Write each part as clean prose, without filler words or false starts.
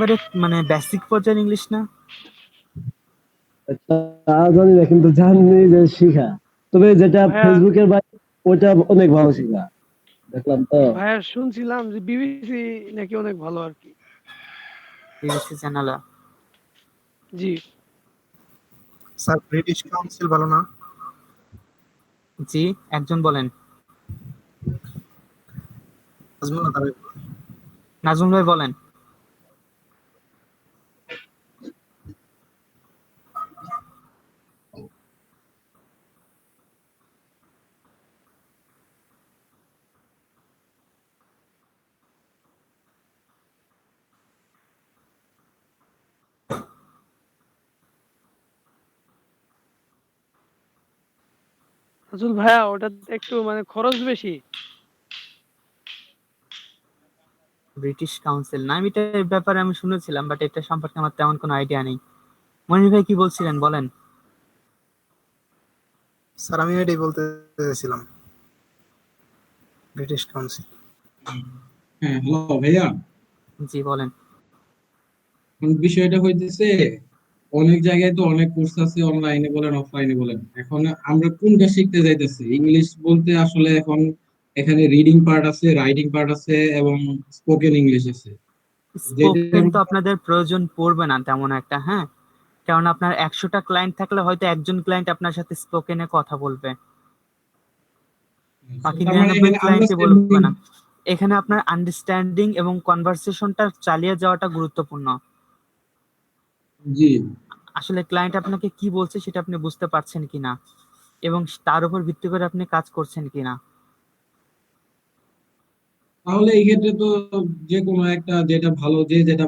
এবারে মানে বেসিক পর্যায়ের ইংলিশ না? তা জানি না, কিন্তু জানি যে শিখা। তবে যেটা ভাইয়া ফেসবুকের বাইরে ওটা অনেক ভালো শিখা, দেখলাম তো। ভাইয়া শুনছিলাম যে বিবিসি নাকি অনেক ভালো আর কি। BBC channel? জি। স্যার ব্রিটিশ কাউন্সিল ভালো না? জি, একজন বলেন। নাজমুল না তামিম? নাজমুল ভাই বলেন। আসল ভাইয়া ওটা একটু মানে খরচ বেশি। ব্রিটিশ কাউন্সিল না, আমি এটার ব্যাপারে আমি শুনেছিলাম, বাট এটা সম্পর্কে আমার তেমন কোনো আইডিয়া নেই। মনির ভাই কি বলছিলেন বলেন। স্যার আমি এটাই বলতে চাইছিলাম, ব্রিটিশ কাউন্সিল। হ্যাঁ, হ্যালো ভাইয়া। জি বলেন। বিষয়টা হইতেছে, অনেক জায়গায় তো অনেক কোর্স আছে, অনলাইনে বলেন অফলাইনে বলেন। এখন আমরা কোনটা শিখতে যাইতেছি? ইংলিশ বলতে আসলে এখন এখানে রিডিং পার্ট আছে, রাইটিং পার্ট আছে এবং স্পোকেন ইংলিশ আছে। যেটা স্পোকেন তো আপনাদের প্রয়োজন পড়বে না তেমন একটা, হ্যাঁ। কারণ আপনার 100টা ক্লায়েন্ট থাকলে হয়তো একজন ক্লায়েন্ট আপনার সাথে স্পোকেনে কথা বলবে, বাকি তার মানে 99 এখানে ক্লায়েন্টই বলবে আন্ডারস্ট্যান্ডিং। না। এখানে আপনার আন্ডারস্ট্যান্ডিং এবং কনভারসেশনটা চালিয়ে যাওয়াটা গুরুত্বপূর্ণ। জি। আসলে ক্লায়েন্ট আপনাকে কি বলছে সেটা আপনি বুঝতে পারছেন কিনা, এবং তার উপর ভিত্তি করে আপনি কাজ করছেন কিনা। তাহলে এই ক্ষেত্রে তো যে কোনো একটা, যেটা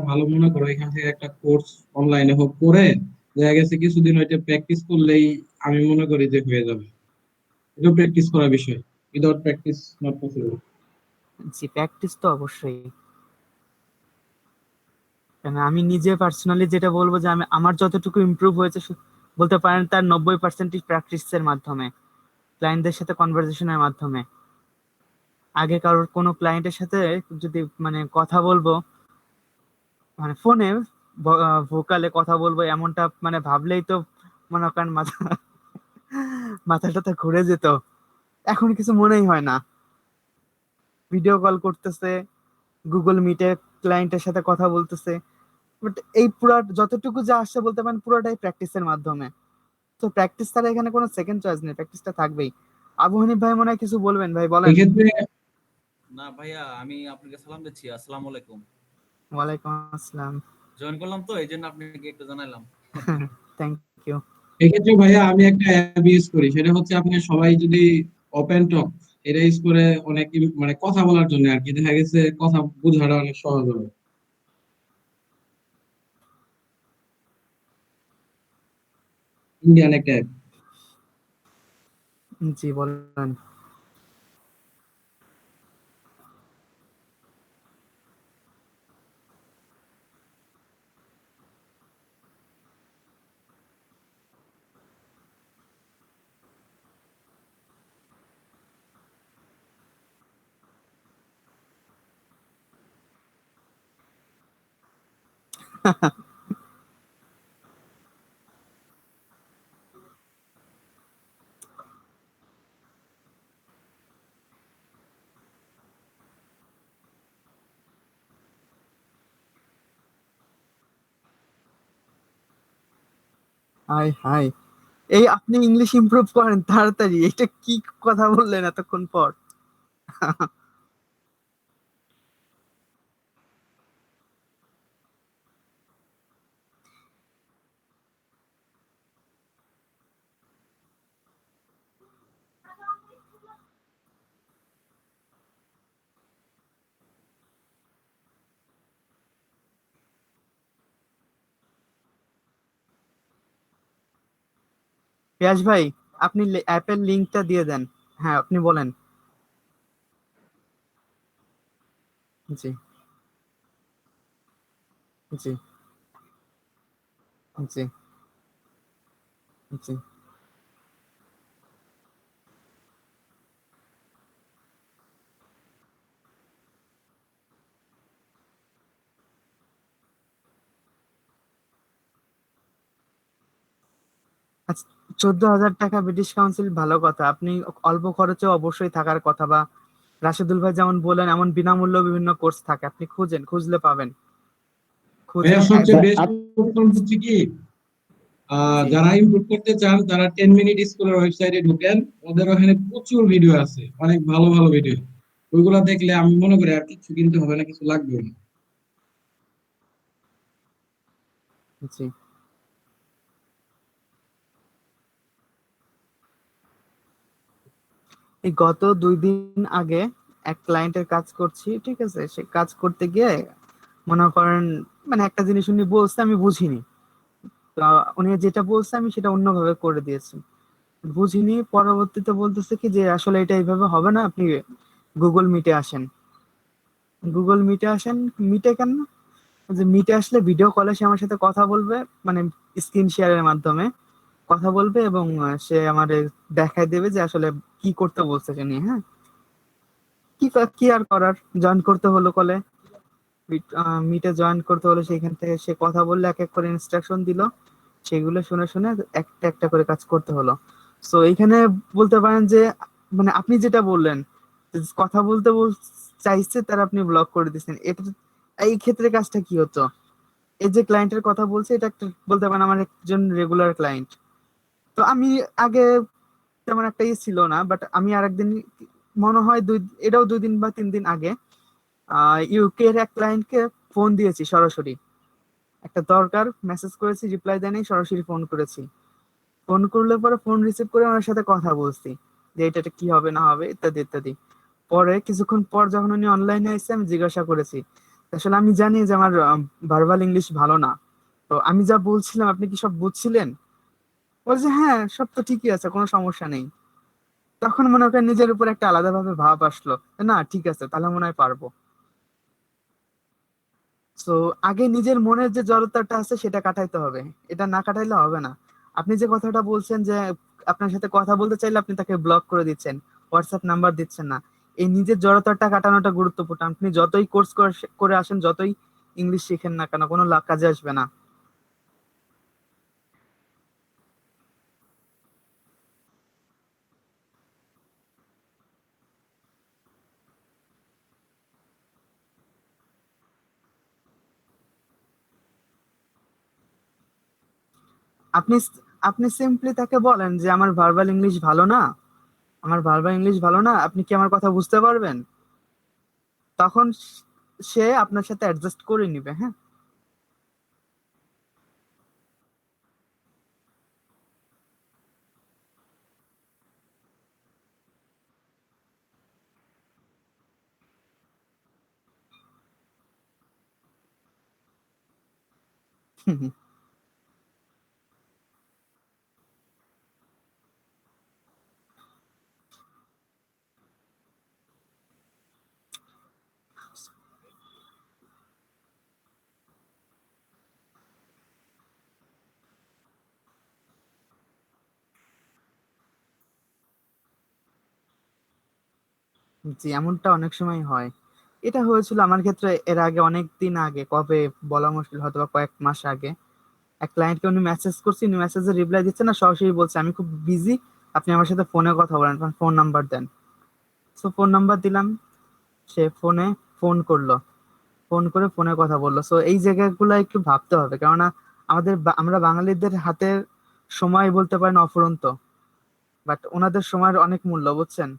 ভালো মনে করো এখান থেকে একটা কোর্স অনলাইনে হোক করে দেখা গেছে কিছুদিন ওইটা প্র্যাকটিস করলেই আমি মনে করি যে হয়ে যাবে। এটা প্র্যাকটিস করার বিষয়। Without practice not possible. G, practice তো অবশ্যই। কেন আমি নিজে পার্সোনালি যেটা বলবো যে আমি আমার যতটুকু ইমপ্রুভ হয়েছে বলতে পারেন তার 90% প্র্যাকটিসের মাধ্যমে, ক্লায়েন্টদের সাথে কনভারসেশনের মাধ্যমে। আগে কারোর কোনো ক্লায়েন্টের সাথে যদি মানে কথা বলবো, মানে ফোনে ভোকালে কথা বলবো এমনটা মানে ভাবলেই তো মনে করেন মাথাটা তো ঘুরে যেত। এখন কিছু মনেই হয় না। ভিডিও কল করতেছে, গুগল মিটে ক্লায়েন্টের সাথে কথা বলতেছে, বাট এই পুরা যতটুকু যা আসছে বলতে পারেন পুরোটাই প্র্যাকটিসের মাধ্যমে। তো প্র্যাকটিস ছাড়া এখানে কোনো সেকেন্ড চয়েস নেই, প্র্যাকটিসটা থাকবেই। আবু হানিফ ভাই মনে হয় কিছু বলবেন, ভাই বলেন। এক্ষেত্রে না ভাইয়া, আমি আপনাকে সালাম দিচ্ছি। আসসালামু আলাইকুম। ওয়ালাইকুম আসসালাম। জয়েন করলাম তো এই জন্য আপনাকে একটু জানাইলাম। Thank you. এক্ষেত্রে ভাইয়া আমি একটা অ্যাপ ইউজ করি, সেটা হচ্ছে আপনি সবাই যদি ওপেন টক এটা ইউজ করে অনেক মানে কথা বলার জন্য আর কি, দেখা গেছে কথা বোঝাটা অনেক সহজ হবে। ইন্ডিয়ান একটা অ্যাপ। জি বলেন। হাই হাই, এই আপনি ইংলিশ ইমপ্রুভ করেন তাড়াতাড়ি, এটা কি কথা বললেন এতক্ষণ পর? পিয়াস ভাই, আপনি অ্যাপের লিংকটা দিয়ে দেন। হ্যাঁ আপনি বলেন। জি জি জি জি। আচ্ছা, 14,000 টাকা ব্রিটিশ কাউন্সিল ভালো কথা। আপনি অল্প খরচে অবশ্যই থাকার কথা, বা রাশেদুল ভাই যেমন বললেন এমন বিনামূল্য বিভিন্ন কোর্স থাকে, আপনি খুঁজেন, খুঁজলে পাবেন। খুঁজে ভাইয়া সবচেয়ে ভাই, বেস্ট অপশন হচ্ছে কি, জি যারা ইমপ্রুভ করতে চান তারা 10 মিনিট স্কুলের ওয়েবসাইটে ঢুকেন, ওদের ওখানে প্রচুর ভিডিও আছে, অনেক ভালো ভালো ভিডিও। ওইগুলা দেখলে আমি মনে করি আর কিছু কিনতে হবে না, কিছু লাগবে না। জি। এই গত 2 দিন আগে এক ক্লায়েন্টের কাজ করছি, ঠিক আছে, সে কাজ করতে গিয়ে মনে করেন মানে একটা জিনিস উনি বলছে আমি বুঝিনি, তো উনি যেটা বলছে আমি সেটা অন্যভাবে করে দিয়েছি, বুঝিনি। পরবর্তীতে বলতেছে কি যে আসলে এটা এইভাবে হবে না, আপনি গুগল মিটে আসেন। গুগল মিটে আসেন, মিটে কেন, যে মিটে আসলে ভিডিও কলে সে আমার সাথে কথা বলবে, মানে স্ক্রিন শেয়ারের মাধ্যমে কথা বলবে, এবং সে আমারে দেখায় দেবে যে আসলে কি করতে বলছে সে নিয়ে। হ্যাঁ, কি আর করার, জয়েন করতে হলো কলে, মিটে জয়েন করতে হলো, সেখান থেকে সে কথা বললে এক এক করে ইনস্ট্রাকশন দিল, সেগুলো শুনে শুনে একটা একটা করে কাজ করতে হলো। সো এইখানে বলতে পারেন যে মানে আপনি যেটা বললেন, যে কথা বলতে চাইছে তার আপনি ব্লক করে দিচ্ছেন, এটা এই ক্ষেত্রে কাজটা কি হতো? এই যে ক্লায়েন্টের কথা বলছে, এটা একটা বলতে পারেন আমার একজন রেগুলার ক্লায়েন্ট। তো আমি আগে তেমন একটা ছিল না, বাট আমি আরেকদিন মনে হয় এটাও 2 দিন বা 3 দিন আগে ইউকে এর এক ক্লায়েন্টকে ফোন দিয়েছি সরাসরি, একটা দরকার মেসেজ করেছি, রিপ্লাই দেয়নি, সরাসরি ফোন করেছি। ফোন করলে পরে ফোন রিসিভ করে ওনার সাথে কথা বলছি যে এটা কি হবে না হবে ইত্যাদি ইত্যাদি। পরে কিছুক্ষণ পর যখন উনি অনলাইনে এসে আমি জিজ্ঞাসা করেছি, আসলে আমি জানি যে আমার ভার্বাল ইংলিশ ভালো না, তো আমি যা বলছিলাম আপনি কি সব বুঝছিলেন? বলছে হ্যাঁ, সব তো ঠিকই আছে, কোনো সমস্যা নেই। তখন মনে করেন নিজের উপর একটা আলাদা ভাবে ভাব আসলো, না ঠিক আছে তাহলে মনে হয় পারবো। তো আগে নিজের মনের যে জড়তাটা আছে সেটা কাটাইতে হবে, এটা না কাটাইলে হবে না। আপনি যে কথাটা বলছেন যে আপনার সাথে কথা বলতে চাইলে আপনি তাকে ব্লক করে দিচ্ছেন, হোয়াটসঅ্যাপ নাম্বার দিচ্ছেন না, এই নিজের জড়তাটা কাটানোটা গুরুত্বপূর্ণ। আপনি যতই কোর্স করে আসেন, যতই ইংলিশ শিখেন না কেন, কোনো কাজে আসবে না। আপনি আপনি সিম্পলি তাকে বলেন যে আমার ভার্বাল ইংলিশ ভালো না, আমার ভার্বাল ইংলিশ ভালো না, আপনি কি আমার কথা বুঝতে পারবেন? তখন সে আপনার সাথে অ্যাডজাস্ট করে নিবে। হ্যাঁ। জি, এমনটা অনেক সময় হয়। এটা হয়েছিল আমার ক্ষেত্রে এর আগে, অনেক দিন আগে, কবে বলা মুশকিল, হয়তো বা কয়েক মাস আগে। এক ক্লায়েন্টকে উনি মেসেজ করছি, উনি মেসেজের রিপ্লাই দিচ্ছে না, সরাসরি বলছে আমি খুব বিজি, আপনি আমার সাথে ফোনে কথা বলেন, ফোন নাম্বার দেন। তো ফোন নাম্বার দিলাম, সে ফোন করলো, ফোন করে ফোনে কথা বললো। সো এই জায়গাগুলো একটু ভাবতে হবে, কেননা আমরা বাঙালিদের হাতের সময় বলতে পারেন অফুরন্ত, বাট ওনাদের সময়ের অনেক মূল্য, বুঝছেন?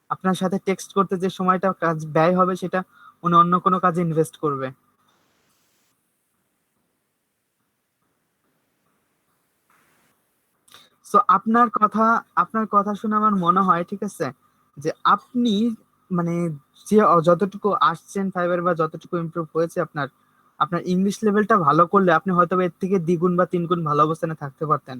আপনার সাথে টেক্সট করতে যে সময়টা কাজ ব্যয় হবে, সেটা উনি অন্য কোনো কাজে ইনভেস্ট করবে। সো আপনার কথা শুনে আমার মনে হয়, ঠিক আছে, যে আপনি মানে যে যতটুকু আসছেন ফাইবার, বা যতটুকু ইমপ্রুভ হয়েছে আপনার, আপনার ইংলিশ লেভেলটা ভালো করলে আপনি হয়তো বা এর থেকে 2 গুণ বা 3 গুণ ভালো অবস্থানে থাকতে পারতেন।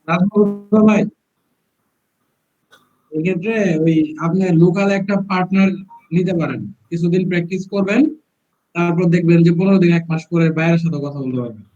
রাজমহল ভাই, এক্ষেত্রে ওই আপনি লোকাল একটা পার্টনার নিতে পারেন, কিছুদিন প্র্যাকটিস করবেন, তারপর দেখবেন যে 15 দিন 1 মাস পরে বাইরের সাথে কথা বলতে পারবেন।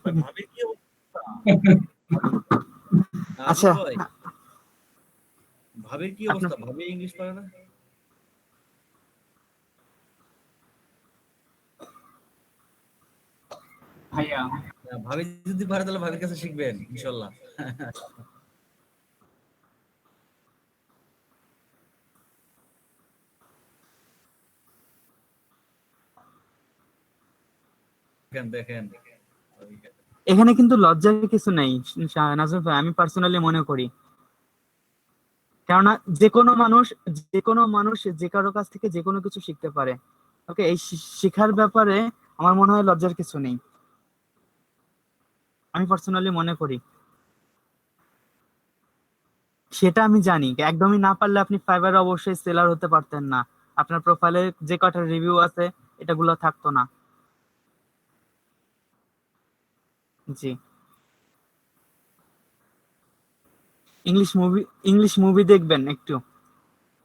ভাই, ভাবির কি অবস্থা? আচ্ছা, নাজমুল ভাই, ভাবির কি আপনার অবস্থা? ভাবি ইংলিশ পারে না? ভাইয়া না, ভাবি যদি পারে তাহলে ভাবির কাছে শিখবেন ইনশাল্লাহ। দেখেন দেখেন এখানে কিন্তু লজ্জার কিছু নেই নাজর ভাই, আমি পার্সোনালি মনে করি। কেননা যে কোনো মানুষ যে কারো কাছ থেকে যে কোনো কিছু শিখতে পারে। ওকে, এই শিখার ব্যাপারে আমার মনে হয় লজ্জার কিছু নেই, আমি পার্সোনালি মনে করি। সেটা আমি জানি, একদমই না পারলে আপনি ফাইবারে অবশ্যই সেলার হতে পারতেন না, আপনার প্রোফাইলে যে কটা রিভিউ আছে এটাগুলো থাকতো না। জি। ইংলিশ মুভি ইংলিশ মুভি দেখবেন একটু,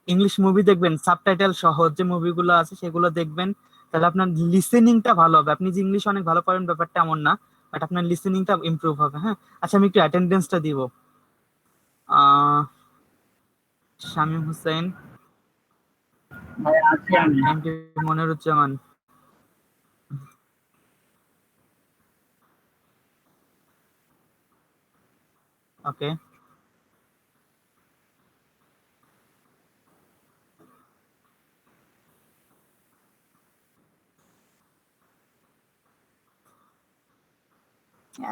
ইংলিশ মুভি দেখবেন সাবটাইটেল সহ, যে মুভিগুলো আছে সেগুলো দেখবেন, তাহলে আপনার লিসেনিংটা ভালো হবে। আপনি যে ইংলিশ অনেক ভালো পারেন ব্যাপারটা এমন না, বাট আপনার লিসেনিংটা ইমপ্রুভ হবে। হ্যাঁ, আচ্ছা, আমি একটু অ্যাটেন্ডেন্সটা দিব। আহ শামীম হোসেন, এমডি মনিরুজ্জামান। ওকে,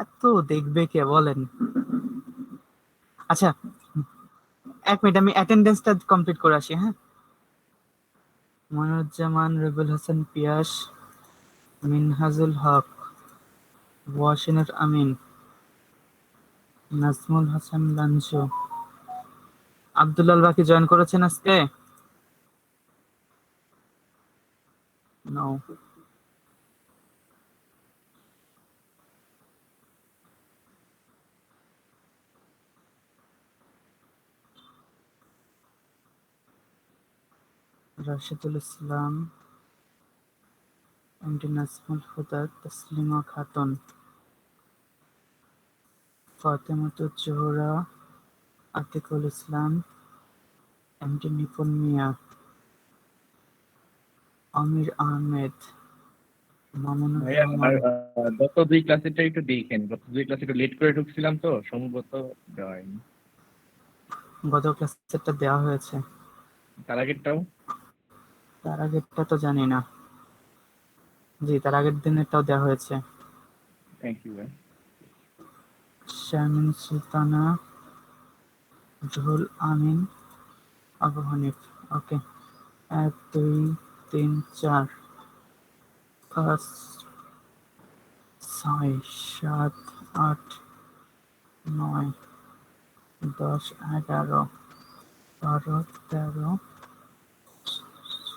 এত দেখবে কে বলেন? আচ্ছা, 1 মিনিট, আমি অ্যাটেন্ডেন্সটা কমপ্লিট করে আসি। হ্যাঁ, মনিরুজ্জামান, রবিউল হাসান পিয়াস, মিনহাজুল হক, ওয়াসিনুর আমিন, নাজমুল হাসান লাঞ্চু, আব্দুল্লাল বাকি জয়েন করেছেন আজকে? নো। রাশিদুল ইসলাম, এমডি নাজমুল হুদা, তাসলিমা খাতুন, ফাতেমাতুজ জোহরা, আতিকুল ইসলাম, এমডি নিপুন মিয়া, আমির আহমেদ, মামুনুর ভাইয়া রহমান। গত 2 ক্লাসেরটা একটু দেখেন, গত 2 ক্লাসে একটু লেট করে ঢুকছিলাম তো সম্ভবত দেওয়া হয়নি। গত ক্লাসেরটা দেওয়া হয়েছে, তার আগেরটাও। তার আগেরটা তো জানি না। জি, তার আগের দিনেরটাও দেওয়া হয়েছে। থ্যাংক ইউ ভাই। শারমিন সুলতানা, জহুল আমিন, আবু হানিফ। ওকে, 1 2 3 4 5 6 7 8 9 10 11 12 13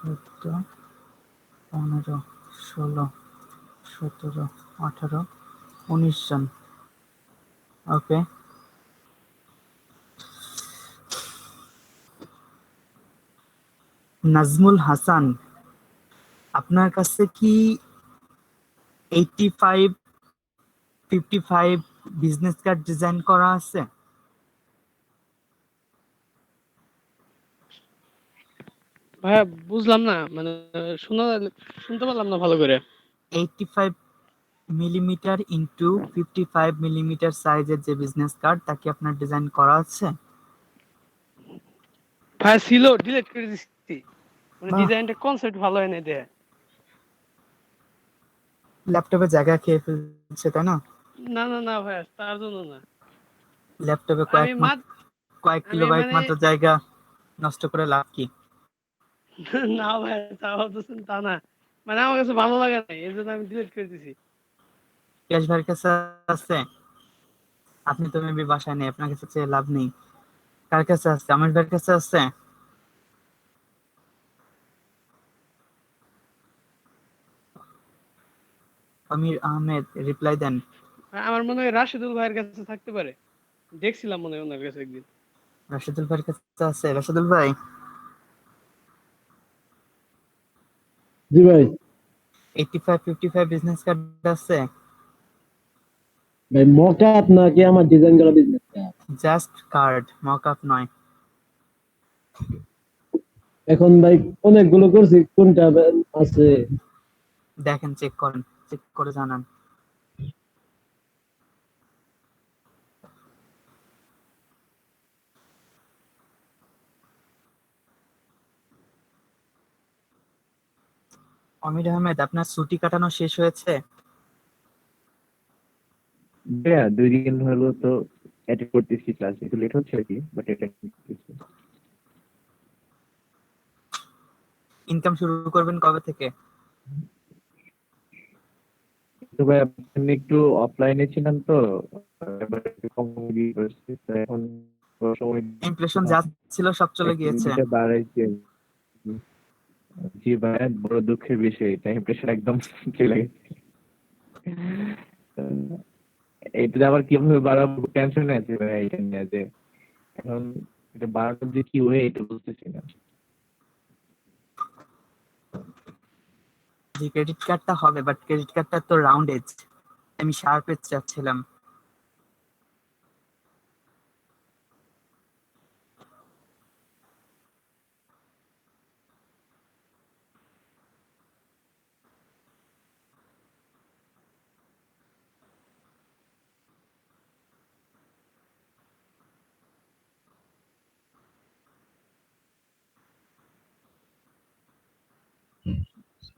14 15 16 17 18 19 জন। ওকে, নাজমুল হাসান, আপনার কাছে কি 85 55 বিজনেস কার্ড ডিজাইন করা আছে? ভাইয়া বুঝলাম না, মানে শোনা শুনতে পারলাম না ভালো করে। 85 মিলিমিটার ইন্টু 55 মিলিমিটার সাইজের যে বিজনেস কার্ড, তা কি আপনার ডিজাইন করা আছে? ভাই ছিল, ডিলিট করে দিছি। মানে বাহ, ডিজাইনটা কনসেপ্ট ভালো হয় না দেখে। ল্যাপটপে জায়গা খেয়ে ফেলছে তাই না? না না না ভাই, তার জন্য না। ল্যাপটপে আমি কয়েক আমি কিলোবাইট মানে মাত্র জায়গা নষ্ট করে লাভ কি? না ভাই, তা ভাবতেছেন তা না। মানে আমার কাছে ভালো লাগে না, এই জন্য আমি ডিলিট করে দিছি। ক্যাশ ভাইয়ের কাছে আছে? আপনি তো মেবি বাসায় নেই, আপনার কাছে চেয়ে লাভ নেই। কার কাছে আছে? আমার ভাইয়ের কাছে আছে? আমির আহমেদ রিপ্লাই দেন। আমার মনে হয় রাশিদুল ভাইয়ের কাছে থাকতে পারে, দেখছিলাম মনে হয় ওনার কাছে একদিন। রাশিদুল ভাইয়ের কাছে আছে? রাশিদুল ভাই, জি ভাই। 8555 বিজনেস কার্ড আছে? ভাই মক আপ নাকি আমার ডিজাইন করা business card? Just card, mock up নয়। এখন ভাই অনেকগুলো করছি, কোনটা আছে? দেখেন, চেক করেন, চেক করে জানান। আমির আহমেদ, আপনার ছুটি কাটানো শেষ হয়েছে? ভাইয়া 2 দিন হলো তো অ্যাটেন্ড করতেছি ক্লাস, একটু লেট হচ্ছে আর কি, বাট অ্যাটেন্ড করতেছি। ইনকাম শুরু করবেন কবে থেকে? তো ভাই আপনি একটু অফলাইনে ছিলেন তো, এবার একটু কম দিয়ে করছি, তো এখন সময় ইমপ্রেশন যা ছিল সব চলে গিয়েছে। অ্যাক্টিভিটিটা বাড়াইছে। জি ভাইয়া, বড় দুঃখের বিষয় এটা, ইমপ্রেশন একদম চলে গেছে। এটা আবার কিভাবে বাড়াবো টেনশন আছে ভাই, এটা নিয়ে যে এখন এটা বাড়ানোর যে কি হয়ে এটা বুঝতেছি না। জি, ক্রেডিট কার্ডটা হবে, বাট ক্রেডিট কার্ডটা তো রাউন্ড এজ, আমি শার্প এজ চাচ্ছিলাম।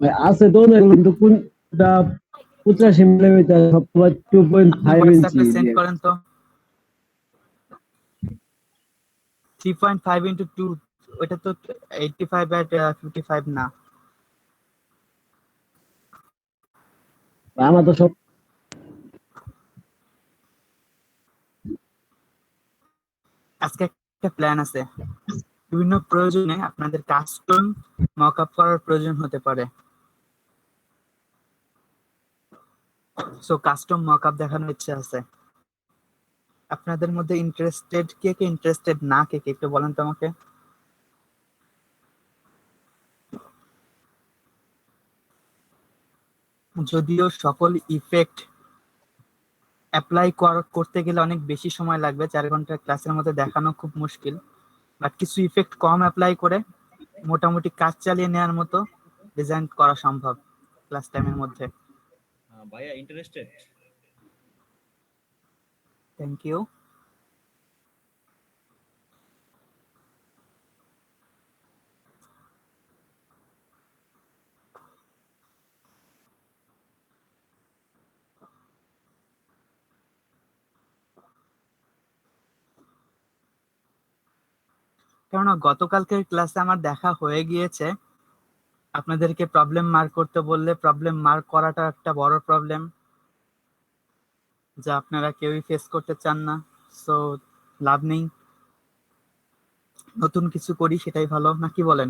ভাই আছে তো অনেক, কিন্তু কোনটা 85 মিলিমিটার সবসময় টু পয়েন্ট আপনি ফাইভ ইঞ্চি হোয়াটসঅ্যাপে সেন্ড দিয়ে? করেন তো। 3.5 into 2, ওটা তো 85/55 না। আমার তো সব আজকে একটা প্ল্যান আছে, বিভিন্ন প্রয়োজনে আপনাদের কাস্টম মক আপ করার প্রয়োজন হতে পারে। সো কাস্টম মক আপ দেখানোর ইচ্ছা আছে। আপনাদের মধ্যে ইন্টারেস্টেড কে কে, ইন্টারেস্টেড না কে কে, একটু বলেন তো আমাকে। যদিও সকল ইফেক্ট অ্যাপ্লাই করতে গেলে অনেক বেশি সময় লাগবে, 4 ঘন্টা ক্লাসের মধ্যে দেখানো খুব মুশকিল, বাট কিছু ইফেক্ট কম অ্যাপ্লাই করে মোটামুটি কাজ চালিয়ে নেওয়ার মতো ডিজাইন করা সম্ভব ক্লাস টাইমের মধ্যে। ভাইয়া ইন্টারেস্টেড? Thank you. কেননা গতকালকের ক্লাসে আমার দেখা হয়ে গিয়েছে, আপনাদেরকে প্রবলেম মার্ক করতে বললে প্রবলেম মার্ক করাটা একটা বড় প্রবলেম, যা আপনারা কেউই ফেস করতে চান না। সো লাভ নেই, নতুন কিছু করি সেটাই ভালো, নাকি বলেন?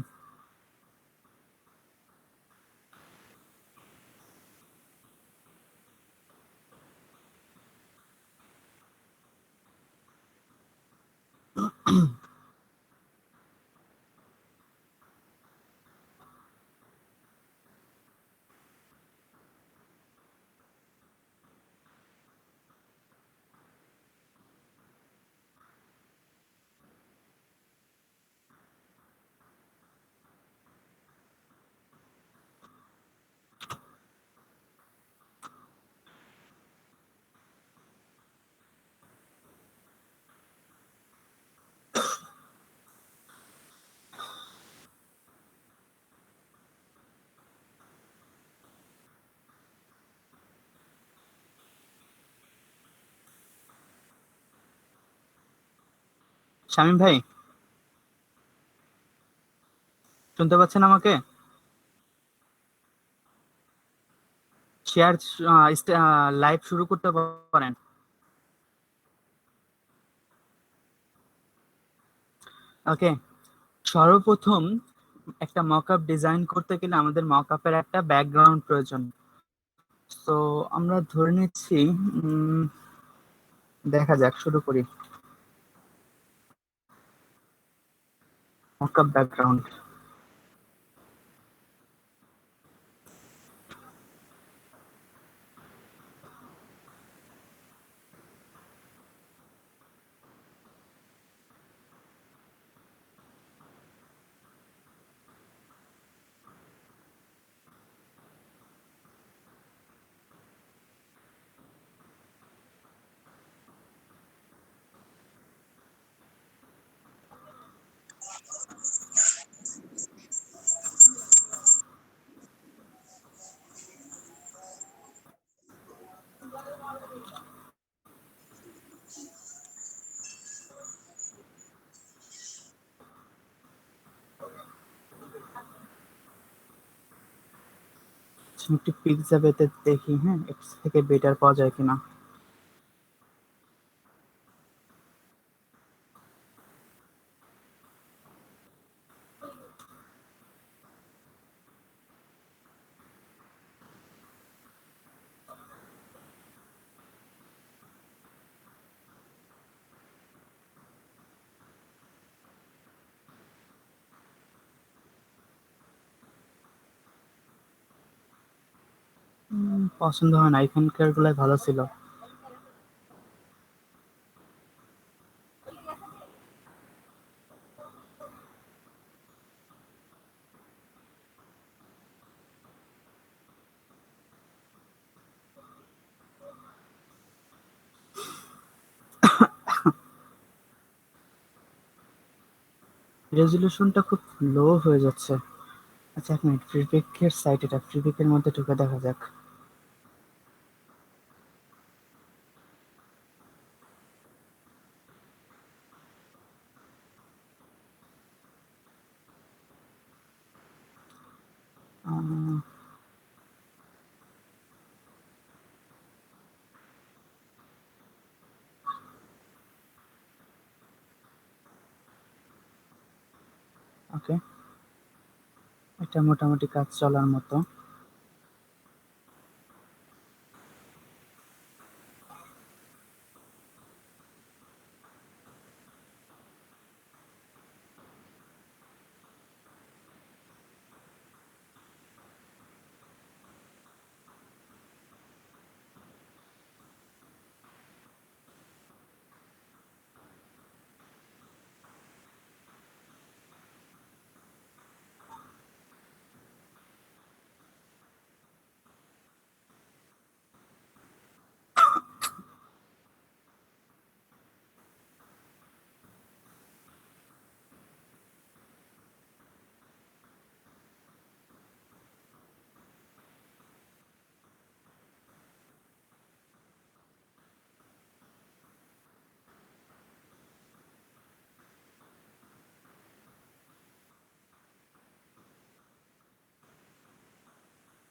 শামীম ভাই, শুনতে পাচ্ছেন আমাকে? শেয়ার, লাইভ শুরু করতে পারেন। ওকে, সর্বপ্রথম একটা মকআপ ডিজাইন করতে গেলে আমাদের মকআপের একটা ব্যাকগ্রাউন্ড প্রয়োজন। তো আমরা ধরে নিচ্ছি, দেখা যাক, শুরু করি। মকআপ ব্যাকগ্রাউন্ড, একটু পিক্সাবেতে দেখি, হ্যাঁ, এর থেকে বেটার পাওয়া যায় কিনা। পছন্দ হয় না, এখানকার গুলাই ভালো ছিল। রেজলিউশনটা খুব লো হয়ে যাচ্ছে। আচ্ছা, এক মিনিট, ফ্রিপিকের সাইট, এটা ফ্রিপিকের মধ্যে ঢুকে দেখা যাক। ওকে, এটা মোটামুটি কাজ চলার মতো।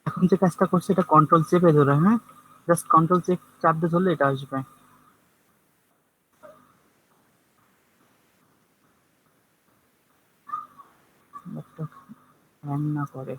এখন যে কাজটা করছে এটা কন্ট্রোল চেপে ধরে, হ্যাঁ, জাস্ট কন্ট্রোল চেপ চাপ দিয়ে ধরলে এটা আসবে। ল্যাপটপ হ্যাং না করে।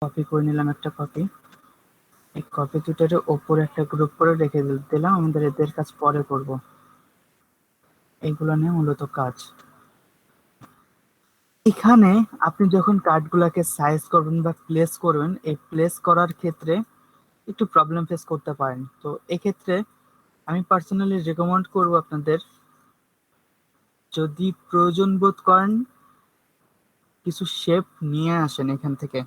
কপি করে নিলাম একটা কপি। এই কপি দুটার ওপরে একটা গ্রুপ করে রেখে দিলাম, আমাদের এদের কাজ পরে করব। এইগুলো নিয়ে মূলত কাজ। এখানে আপনি যখন কার্ডগুলোকে সাইজ করবেন বা প্লেস করবেন, এই প্লেস করার ক্ষেত্রে একটু প্রবলেম ফেস করতে পারেন। তো এক্ষেত্রে আমি পার্সোনালি রেকমেন্ড করব আপনাদের, যদি প্রয়োজন বোধ করেন কিছু শেপ নিয়ে আসেন এখান থেকে।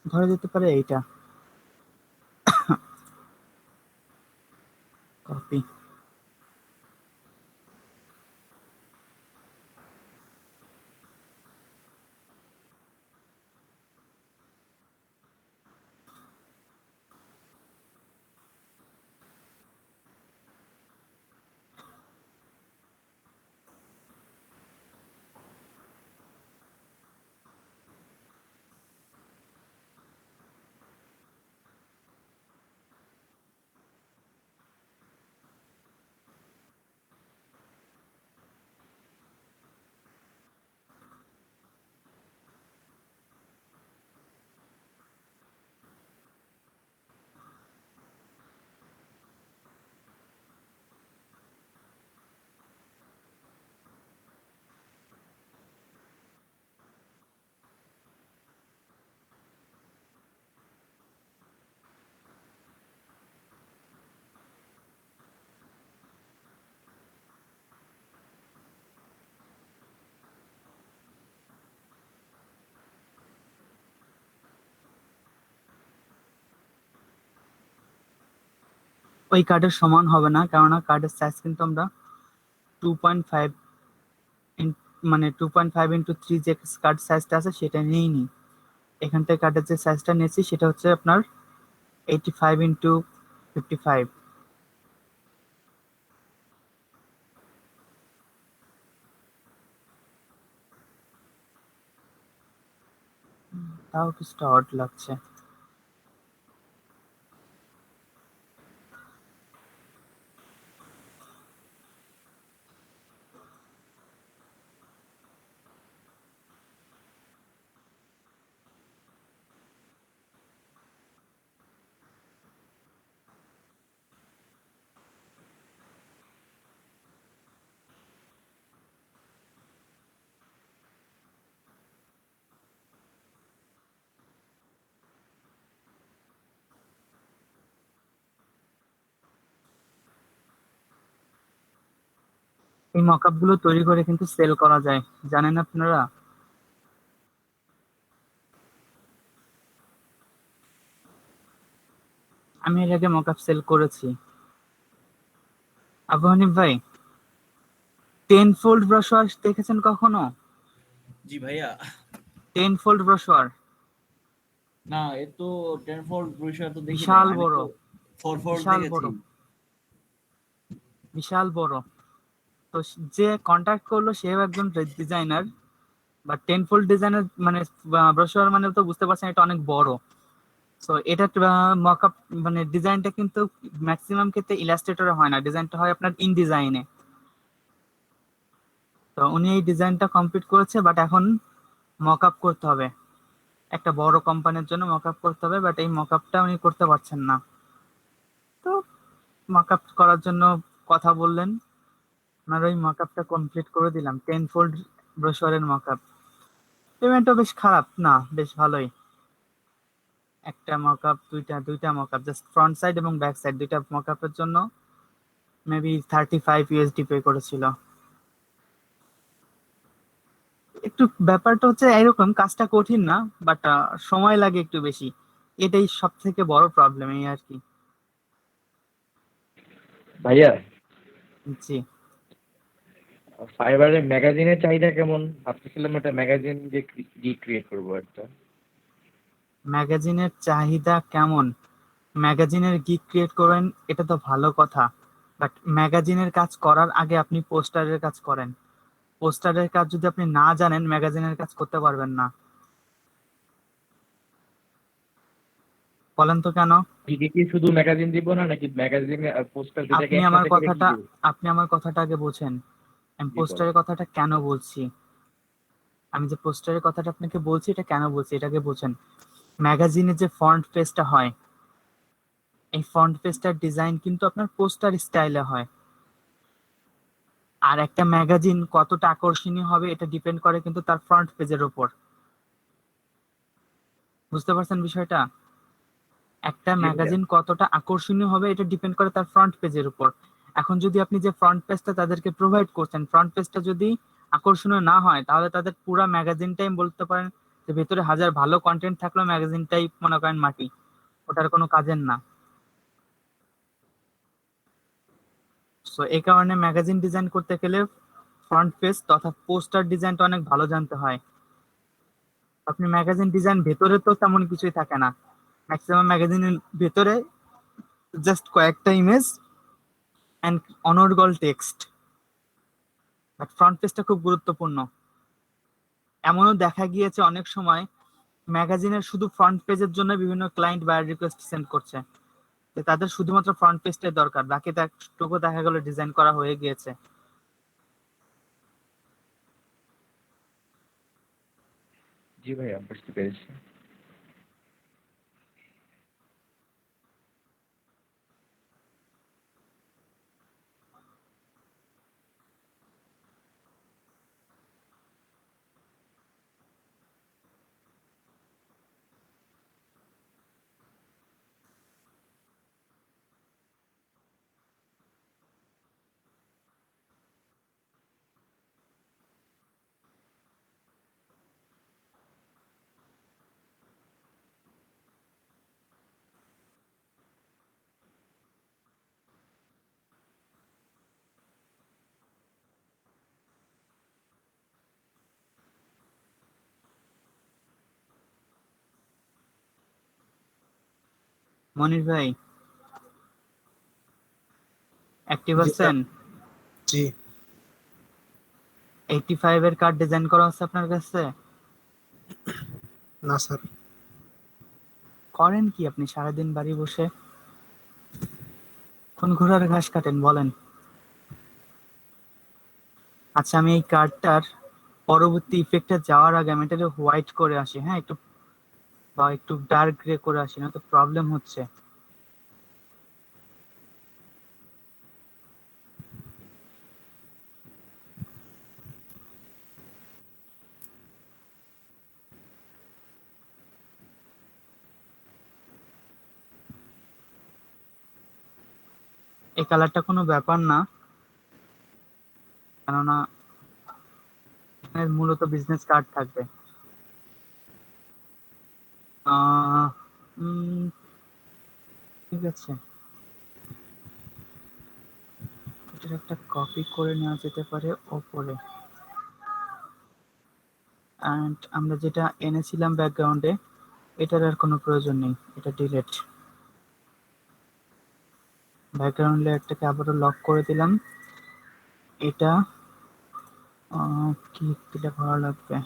ধরা যেতে পারে এইটা কপি। ওই কার্ডের সমান হবে না, কেননা কার্ডের সাইজ কিন্তু আমরা 2.5 মানে 2.5x3 যে কার্ড সাইজটা আছে সেটা নিয়েই নি। এখান থেকে কার্ডের যে সাইজটা নিয়েছি সেটা হচ্ছে আপনার 85x55। তাও কিছুটা অড লাগছে। এই মকআপ গুলো তৈরি করে কিন্তু সেল করা যায়, জানেন আপনারা? আমি এর আগে মকআপ সেল করেছি। আবু হানিফ ভাই, 10 ফোল্ড ব্রোশার দেখেছেন কখনো? জি ভাইয়া। 10 ফোল্ড ব্রোশার না, এ তো 10 ফোল্ড ব্রোশার তো দেখি নাই। বিশাল আমি বড়, তো 4 ফোল্ড বিশাল দেখেছি। বড়, বিশাল বড়। তো যে কন্ট্যাক্ট করলো সেও একজন ডিজাইনার, বা 10 ফোল্ড ডিজাইনার মানে ব্রোশার মানে তো বুঝতে পারছেন এটা অনেক বড়। তো এটা মকআপ মানে ডিজাইনটা কিন্তু ম্যাক্সিমাম ক্ষেত্রে ইলাস্ট্রেটরে হয় না, ডিজাইনটা হয় আপনার ইন ডিজাইনে। তো উনি এই ডিজাইনটা কমপ্লিট করেছে, বাট এখন মকআপ করতে হবে, একটা বড় কোম্পানির জন্য মকআপ করতে হবে, বাট এই মকআপটা উনি করতে পারছেন না। তো মকআপ করার জন্য কথা বললেন, ওনার ওই মকআপটা কমপ্লিট করে দিলাম, 10 ফোল্ড ব্রোশারের মকআপ। পেমেন্টও বেশ খারাপ না, বেশ ভালোই। একটা মকআপ, দুইটা মকআপ, জাস্ট ফ্রন্ট সাইড এবং ব্যাক সাইড দুইটা মকআপের জন্য মেবি 35 USD পে করেছিল। একটু ব্যাপারটা হচ্ছে এরকম, কাজটা কঠিন না, বাট সময় লাগে একটু বেশি, এটাই সব থেকে বড় প্রবলেম, এই আর কি। ভাইয়া, জি। ফাইবারের ম্যাগাজিনের চাহিদা কেমন? ভাবতেছিলাম একটা ম্যাগাজিন যে ক্রিয়েট করবো একটা। ম্যাগাজিনের চাহিদা কেমন? ম্যাগাজিনের গিগ ক্রিয়েট করেন, এটা তো ভালো কথা, বাট ম্যাগাজিনের কাজ করার আগে আপনি পোস্টারের কাজ করেন। পোস্টারের কাজ যদি আপনি না জানেন, ম্যাগাজিনের কাজ করতে পারবেন না। বলেন তো কেন? কি শুধু ম্যাগাজিন দিব না, নাকি ম্যাগাজিন আর পোস্টার দুটাকে আপনি আমার একসাথে করে কি কথাটা দিব? আপনি আমার কথাটা আগে বোঝেন। আমি জি বলেন। পোস্টারের কথাটা কেন বলছি, আমি যে পোস্টারের কথাটা আপনাকে বলছি এটা কেন বলছি এটাকে বোঝেন। ম্যাগাজিনে যে ফন্ট পেজটা হয়, এই ফন্ট পেজটার ডিজাইন কিন্তু আপনার পোস্টার স্টাইলে হয়। আর একটা ম্যাগাজিন কতটা আকর্ষণীয় হবে এটা ডিপেন্ড করে কিন্তু তার ফ্রন্ট পেজের উপর। বুঝতে পারছেন বিষয়টা? একটা জি ভাইয়া। ম্যাগাজিন কতটা আকর্ষণীয় হবে এটা ডিপেন্ড করে তার ফ্রন্ট পেজের উপর। এখন যদি আপনি যে ফ্রন্ট পেজটা তাদেরকে প্রোভাইড করছেন, ফ্রন্ট পেজটা যদি আকর্ষণীয় না হয়, তাহলে তাদের পুরো ম্যাগাজিনটাই বলতে পারেন যে ভেতরে হাজার ভালো কন্টেন্ট থাকলেও ম্যাগাজিনটাই মনে করেন মাটি, ওটার কোনো কাজের না। সো এই কারণে ম্যাগাজিন ডিজাইন করতে গেলে ফ্রন্ট পেজ তথা পোস্টার ডিজাইনটা অনেক ভালো জানতে হয়। আপনি ম্যাগাজিন ডিজাইন ভেতরে তো তেমন কিছুই থাকে না, ম্যাক্সিমাম ম্যাগাজিনের ভেতরে জাস্ট কয়েকটা ইমেজ এন্ড অনর্গল টেক্সট। বাট ফ্রন্ট পেজটা খুব গুরুত্বপূর্ণ। এমনও দেখা গিয়েছে অনেক সময় ম্যাগাজিনের শুধু ফ্রন্ট পেজের জন্য বিভিন্ন ক্লায়েন্ট বায়ার রিকোয়েস্ট সেন্ড করছে, যে তাদের শুধুমাত্র ফ্রন্ট পেজটাই দরকার, বাকিটুকু দেখা গেল ডিজাইন করা হয়ে গিয়েছে। জি ভাইয়া, বুঝতে পেরেছি। মনির ভাই অ্যাক্টিভ জি স্যার। আছেন? জি 85 এর কার্ড ডিজাইন করা হচ্ছে আপনার কাছে? না স্যার। করেন কি আপনি সারাদিন বাড়ি বসে? কোন ঘোড়ার ঘাস কাটেন বলেন? আচ্ছা, আমি এই কার্ডটার পরবর্তী ইফেক্টে যাওয়ার আগে আমি এটাকে হোয়াইট করে আসি, হ্যাঁ, একটু বা একটু ডার্ক গ্রে করে আসি, না তো প্রবলেম হচ্ছে। এই কালারটা কোনো ব্যাপার না, কেননা এর মূলত বিজনেস কার্ড থাকবে। আহ উম, ঠিক আছে, এটার একটা কপি করে নেওয়া যেতে পারে ওপরে। অ্যান্ড আমরা যেটা এনেছিলাম ব্যাকগ্রাউন্ডে, এটার আর কোনো প্রয়োজন নেই, এটা ডিলিট। ব্যাকগ্রাউন্ড লেয়ারটাকে আবারও লক করে দিলাম। এটা কি দিলে ভালো লাগবে?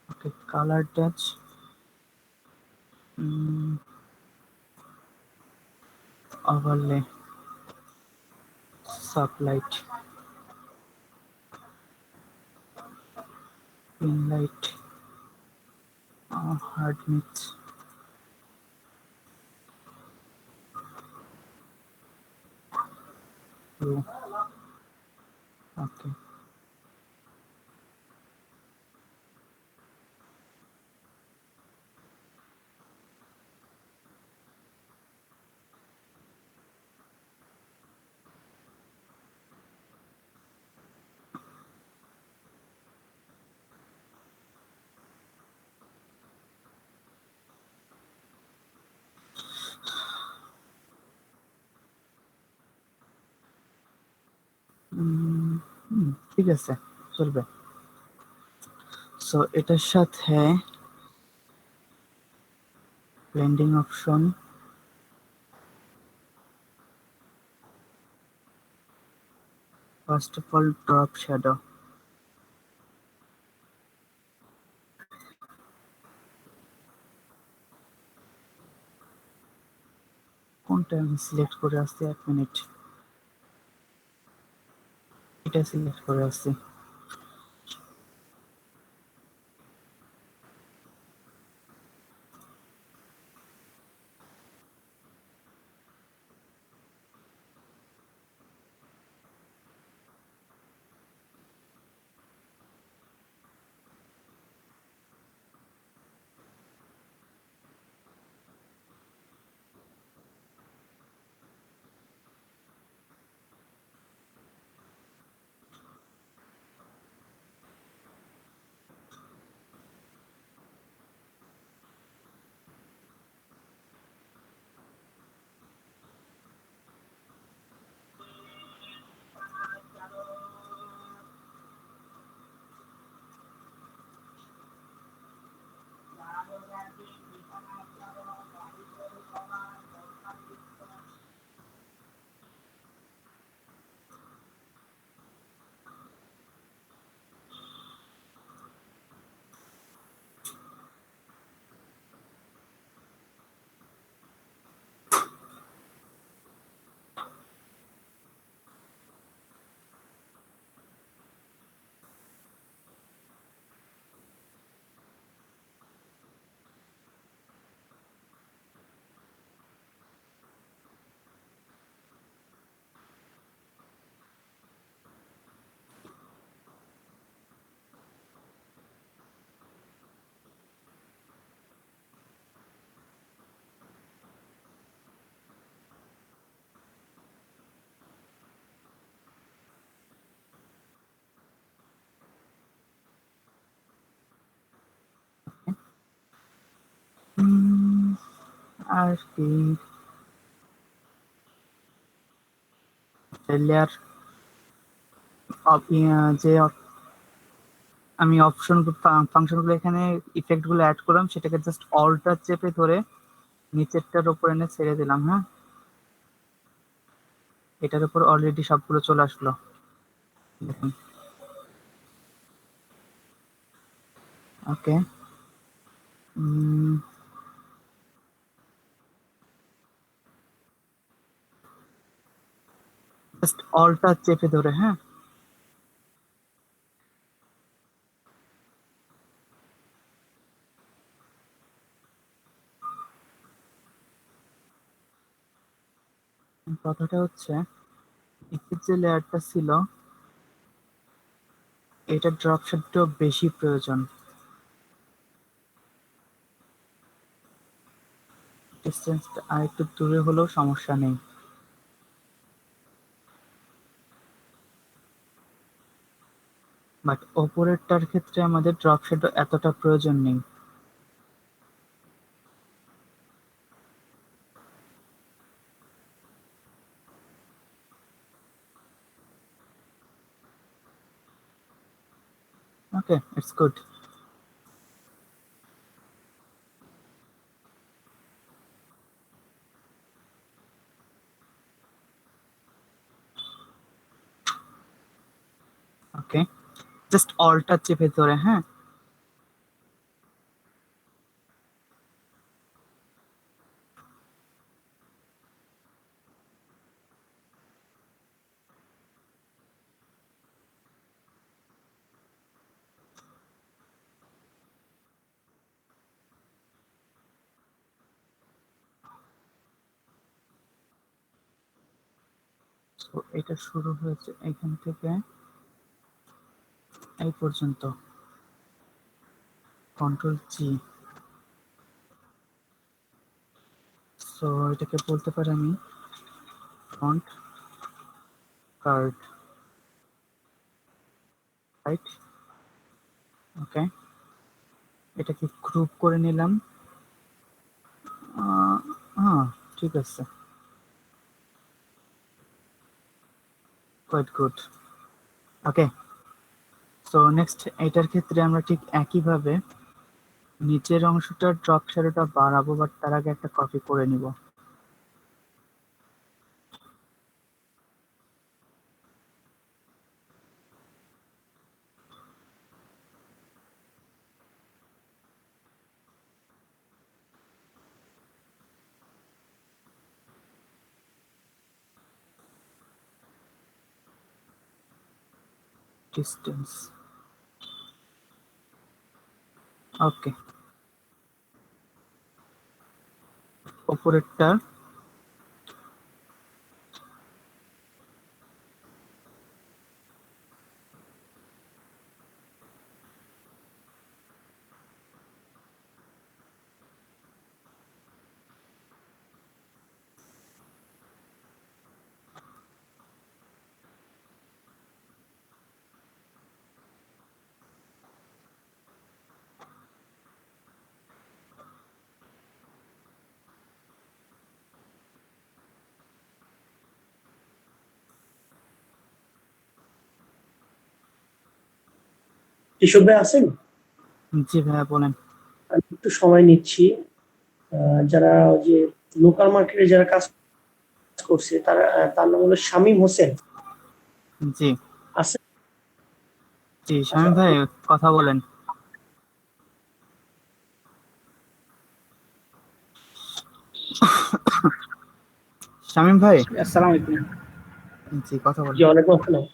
Okay, colour touch, overlay, soft light, ইনলাইট, হার্ড মিক্স, ব্লু। ওকে, ঠিক আছে, চলবে। সো এটার সাথে blending option, first of all drop shadow. কোনটা আমি সিলেক্ট করে আসছি, 1 মিনিট, এটা সিলেক্ট করে আসছি। আর কি লেয়ার যে আমি অপশন ফাংশনগুলো এখানে ইফেক্ট গুলো অ্যাড করলাম, সেটাকে জাস্ট অল্টার চেপে ধরে নিচেরটার উপর এনে ছেড়ে দিলাম। হ্যাঁ, এটার উপর অলরেডি সবগুলো চলে আসলো, দেখুন। ওকে, জাস্ট অল্টার চেপে ধরে, হ্যাঁ, কথাটা হচ্ছে নিচের যে লেয়ারটা ছিল এটা ড্রপ শেডটা বেশি প্রয়োজন। ডিস্টেন্সটা আর একটু দূরে হলেও সমস্যা নেই, বাট ওপরেরটার ক্ষেত্রে আমাদের ড্রপ শেডও এতটা প্রয়োজন নেই। Okay, it's good. Okay, just alter চেপে ধরে, হ্যাঁ, তো এটা শুরু হয়েছে এখান থেকে এই পর্যন্ত, কন্ট্রোল জি। সো এটাকে বলতে পারি আমি ফন্ট কার্ড, রাইট? ওকে, এটাকে গ্রুপ করে নিলাম। হ্যাঁ, ঠিক আছে, কোয়াইট গুড। ওকে, সো নেক্সট এটার ক্ষেত্রে আমরা ঠিক একইভাবে নিচের অংশটা ড্রপ শ্যাডোটা বাড়াবো, বাট তার আগে একটা কপি করে নিব। ডিস্টেন্স ওকে, উপরেরটা কিশোর ভাই আছেন? জি ভাইয়া বলেন। আমি একটু সময় নিচ্ছি। যারা ওই যে লোকাল মার্কেটে যারা কাজ করছে তারা তার নাম হলো শামীম হোসেন। জি আছে? জি শামীম ভাই কথা বলেন। শামীম ভাই আসসালামু আলাইকুম। জি কথা বলেন। জি ওয়ালাইকুম আসসালাম।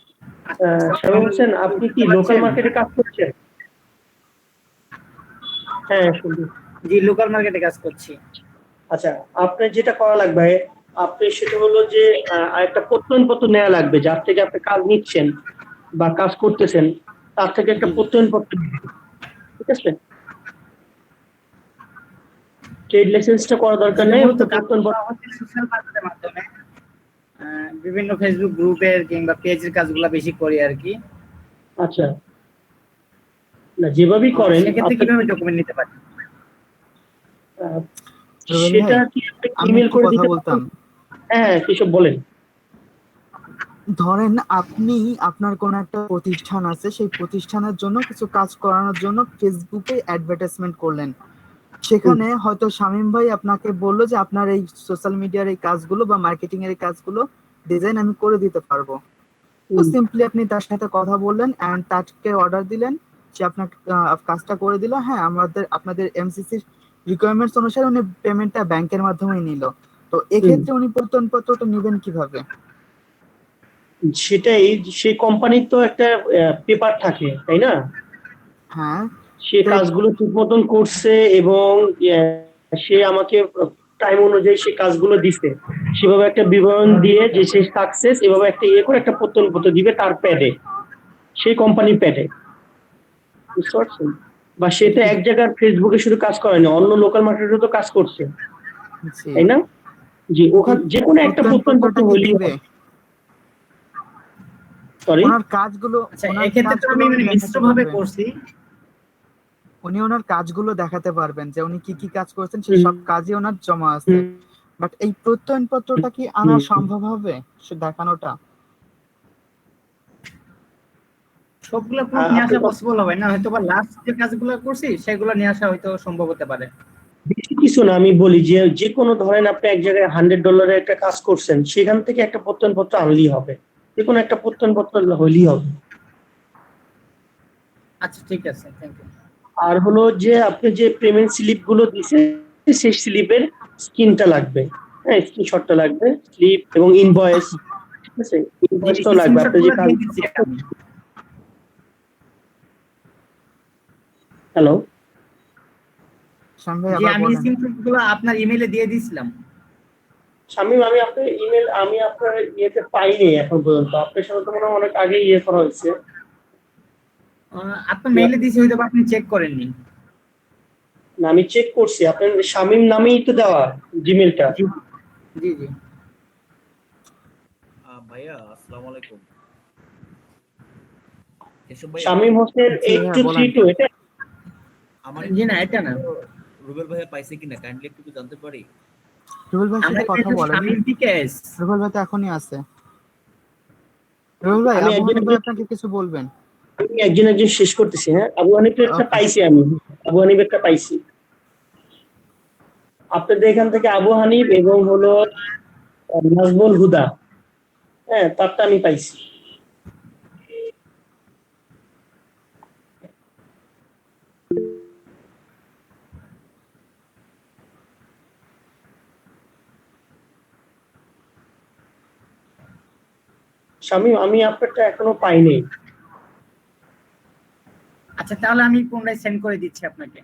শামীম হোসেন, আপনি কি লোকাল মার্কেটে কাজ করছেন? হ্যাঁ শুনছি। জি, লোকাল মার্কেটে কাজ করছি। আচ্ছা, আপনার যেটা করা লাগবে, আপনি সেটা হলো যে একটা প্রত্যয়নপত্র নেওয়া লাগবে, যার থেকে আপনি কাজ নিচ্ছেন বা কাজ করতেছেন তার থেকে একটা প্রত্যয়নপত্র নেবেন। ঠিক আছে? ট্রেড লাইসেন্সটা করা দরকার নেই, মূলত কাজ প্রত্যয়নপত্র। করা হচ্ছে সোশ্যাল মার্কেটের মাধ্যমে। বিভিন্ন ফেসবুক গ্রুপের কিংবা পেজের কাজগুলো বেশি করি আর কি। আচ্ছা, না যেভাবেই করেন সেক্ষেত্রে আপনি কিভাবে ডকুমেন্ট নিতে পারি? আহ, রুবেল সেটা ভাই, কি আপনি আমি ইমেল একটু করে কথা দিতে বলতাম। পারেন? হ্যাঁ, কিসব বলেন। ধরেন আপনি আপনার কোন একটা প্রতিষ্ঠান আছে, সেই প্রতিষ্ঠানের জন্য কিছু কাজ করানোর জন্য ফেসবুকে অ্যাডভার্টাইজমেন্ট করলেন। সেখানে হয়তো শামীম ভাই আপনাকে বললো যে আপনার এই সোশ্যাল মিডিয়ার এই কাজগুলো বা মার্কেটিং এর এই কাজগুলো ডিজাইন আমি করে দিতে পারবো। তো সিম্পলি আপনি তার সাথে কথা বললেন এন্ড তাকে অর্ডার দিলেন, সে আপনার কাজটা করে দিল। হ্যাঁ, আপনাদের এমসিসি রিকোয়ারমেন্টস অনুসারে উনি পেমেন্টটা ব্যাংকের মাধ্যমে নিল। তো এক্ষেত্রে উনি প্রত্যয়নপত্রটা নেবেন কিভাবে? সেটাই, সেই কোম্পানির তো একটা পেপার থাকে, তাই না? হ্যাঁ, সে কাজগুলো ঠিক মতন করছে এবং সে আমাকে টাইম অনুযায়ী সে কাজগুলো দিছে, সেভাবে একটা বিবরণ দিয়ে যে সে সাকসেস, এভাবে একটা করে একটা প্রত্যয়নপত্র দিবে তার প্যাডে, সেই কোম্পানির প্যাডে। বুঝতে পারছেন? বা সে তো এক জায়গার ফেসবুকে শুধু কাজ করে না, অন্য লোকাল মার্কেটে তো কাজ করছে, জি। তাই না? জি, ওখানে যে কোনো একটা প্রত্যয়নপত্র প্রত্যয়নপত্রটা কি হইলেই দিবে? হবে। সরি, ওনার কাজগুলো আচ্ছা, ওনার এক্ষেত্রে তো আমি কাজগুলো উনি দেখাতে মিশ্রভাবে পারবেন। করছি। উনি ওনার কাজগুলো দেখাতে পারবেন যে উনি কি কি কাজ করেছেন, সেই সব কাজই ওনার জমা আছে। বাট এই প্রত্যয়নপত্রটা কি আনা সম্ভব হবে সে দেখানোটা? সবগুলো প্রুফ নিয়ে আসা পসিবল হবে না, হয়তো বা লাস্ট যে কাজগুলো করছি সেগুলো নিয়ে আসা হয়তো সম্ভব হতে পারে। বেশি কিছু না, আমি বলি যে যে কোনো ধরেন আপনি এক জায়গায় $100 একটা কাজ করছেন, সেখান থেকে একটা প্রত্যয়নপত্র আনলেই হবে, যে কোনো একটা প্রত্যয়নপত্র হইলেই হবে। আচ্ছা ঠিক আছে, থ্যাংক ইউ। আর হলো যে আপনি যে পেমেন্ট স্লিপ গুলো দিচ্ছেন, সেই স্লিপের স্ক্রিনটা লাগবে, হ্যাঁ স্ক্রিনশটটা লাগবে, স্লিপ এবং ইনভয়েস। ঠিক আছে, ইনভয়েসটাও লাগবে আপনি যে কাজ। হ্যালো শামীম ভাই জি, আবার আমি বলেন। স্ক্রিনশটগুলো আপনার ইমেইলে দিয়ে দিয়েছিলাম। শামীম, আমি আপনার ইমেল আমি আপনার ইয়েতে পাইনি এখন পর্যন্ত, আপনার সাথে তো মনে হয় অনেক আগে ইয়ে করা হয়েছে। আপনার মেইলে দিয়েছি, হয়তো বা আপনি চেক করেননি। না, আমি চেক করছি, আপনার শামীম নামেই তো দেওয়া জিমেলটা। জি জি জি। ভাইয়া আসসালামু আলাইকুম। কেশব ভাইয়া, শামীম হোসেন জি ভাইয়া বলেন। 8232, এটা? আমার জি না, এটা না। রুবেল ভাইয়া পাইছে কিনা কাইন্ডলি একটু জানতে পারি? রুবেল ভাই সাথে আমার কথা এটা বলেনি। শামীম পিকেএস। রুবেল ভাই তো এখনই আছে। রুবেল ভাই, আমি আবু একজন হানিফ ভাই আপনাকে কিছু বলবেন। আমি একজন একজন শেষ করতেছি। হ্যাঁ, আবু হানিফের একটা Okay. পাইছি আমি। আবু হানিফের একটা পাইছি। আপনাদের এখান থেকে আবু হানিফ এবং হলো নাজমুল হুদা, হ্যাঁ তারটা আমি পাইছি। শামীম, আমি আপনারটা এখনো পাইনি। আচ্ছা, তাহলে আমি পুনরায় সেন্ড করে দিচ্ছি আপনাকে।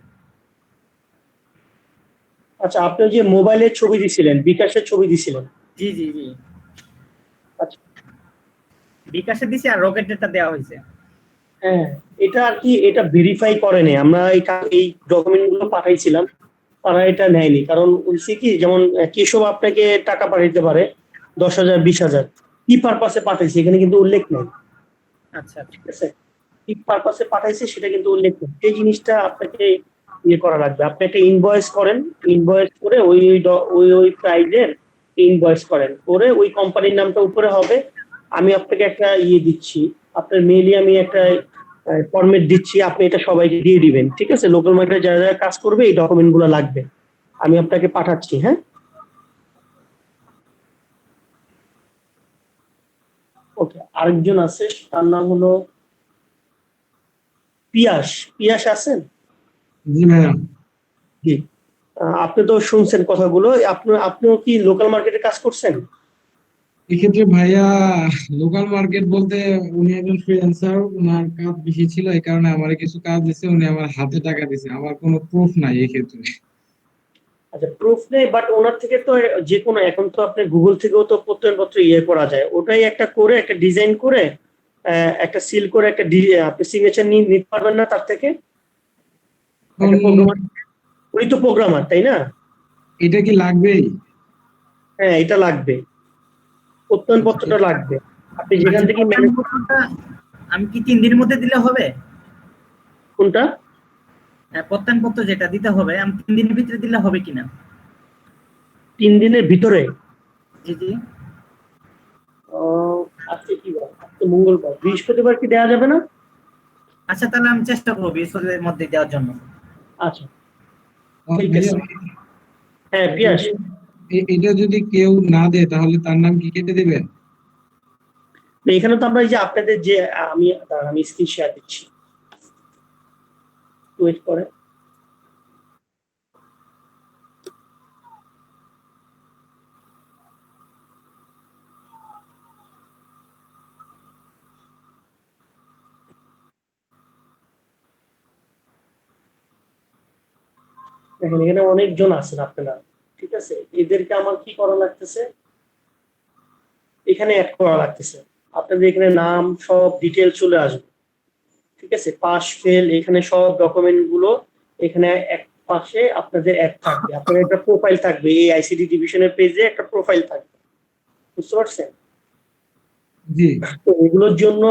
আচ্ছা, আপনি যে মোবাইলের ছবি দিছিলেন, বিকাশের ছবি দিছিলেন। জি জি জি, আচ্ছা, বিকাশে দিছি আর রকেটেরটা দেওয়া হয়েছে। হ্যাঁ, এটা আর কি, এটা ভেরিফাই করেনি। আমরা এই ডকুমেন্ট গুলো পাঠাইছিলাম, তারা এটা নেয়নি। কারণ হচ্ছে কি, যেমন কেশব আপনাকে টাকা পাঠাইতে পারে 10,000 20,000, কি পারপাসে পাঠাইছে এখানে কিন্তু উল্লেখ নেই। আচ্ছা ঠিক আছে, কি পারপাসে পাঠাইছে সেটা কিন্তু উল্লেখ নেই। এই জিনিসটা আপনাকে ইয়ে করা লাগবে। আপনি একটা ইনভয়েস করেন, ইনভয়েস করে ওই প্রাইজের ইনভয়েস করেন, করে ওই কোম্পানির নামটা উপরে হবে। আমি আপনাকে একটা ইয়ে দিচ্ছি, আপনার মেইলে আমি একটা ফরম্যাট দিচ্ছি, আপনি এটা সবাইকে দিয়ে দিবেন। ঠিক আছে, লোকাল মার্কেটে যারা যারা কাজ করবে এই ডকুমেন্ট গুলো লাগবে, আমি আপনাকে পাঠাচ্ছি। হ্যাঁ, ওকে। আরেকজন আছে, তার নাম হলো পিয়াস। পিয়াস আছেন? জি ভাইয়া। জি। আপনি তো শুনছেন কথাগুলো, আপনিও কি লোকাল মার্কেটে কাজ করছেন? এক্ষেত্রে ভাইয়া লোকাল মার্কেট বলতে উনি একজন ফ্রিল্যান্সার, ওনার কাজ বেশি ছিল, এই কারণে আমার কিছু কাজ দিছে, উনি আমার হাতে টাকা দিছে, আমার কোনো প্রুফ নাই এই ক্ষেত্রে। আচ্ছা, প্রুফ নেই, বাট ওনার থেকে তো যে কোনো, এখন তো আপনি গুগল থেকেও তো প্রত্যয়নপত্র ইয়ে করা যায়, ওটাই একটা করে একটা ডিজাইন করে একটা সিল করে একটা আপনি সিগনেচার নিতে পারবেন না তার থেকে? একটা প্রোগ্রামার, উনি তো প্রোগ্রামার তাই না? এটা কি লাগবেই? হ্যাঁ, এটা লাগবে, প্রত্যয়নপত্রটা লাগবে। আপনি যেখান আচ্ছা, থেকে প্রত্যয়নপত্রটা আমি কি 3 দিনের মধ্যে দিলে হবে? কোনটা? প্রত্যয়নপত্র যেটা দিতে হবে, আমি 3 দিনের ভিতরে দিলে হবে কিনা? 3 দিনের ভিতরে? জি জি। আজকে কি বার? আজকে মঙ্গলবার, বৃহস্পতিবার কি দেওয়া যাবে না? আচ্ছা, তাহলে আমি চেষ্টা করবো বৃহস্পতিবারের মধ্যে দেওয়ার জন্য। আচ্ছা, ঠিক আছে। ভাইয়া, হ্যাঁ পিয়াস, এটা যদি কেউ না দেয় তাহলে তার নাম কি কেটে দেবেন? এখানে তো আমরা এই যে আপনাদের যে আমি স্ক্রিন শেয়ার দিচ্ছি, ওয়েট করে। দেখেন, এখানে অনেকজন আছেন আপনারা। ঠিক আছে, এদেরকে আমার কি করা লাগতেছে, এখানে অ্যাড করা লাগতেছে। আপনাদের এখানে নাম সব ডিটেল চলে আসবে। ঠিক আছে, পাস ফেল এখানে সব ডকুমেন্ট গুলো এখানে এক পাশে আপনাদের অ্যাড থাকবে। আপনার একটা প্রোফাইল থাকবে, এই আইসিটি ডিভিশনের পেজে একটা প্রোফাইল থাকবে, বুঝতে পারছেন? জি। তো এগুলোর জন্য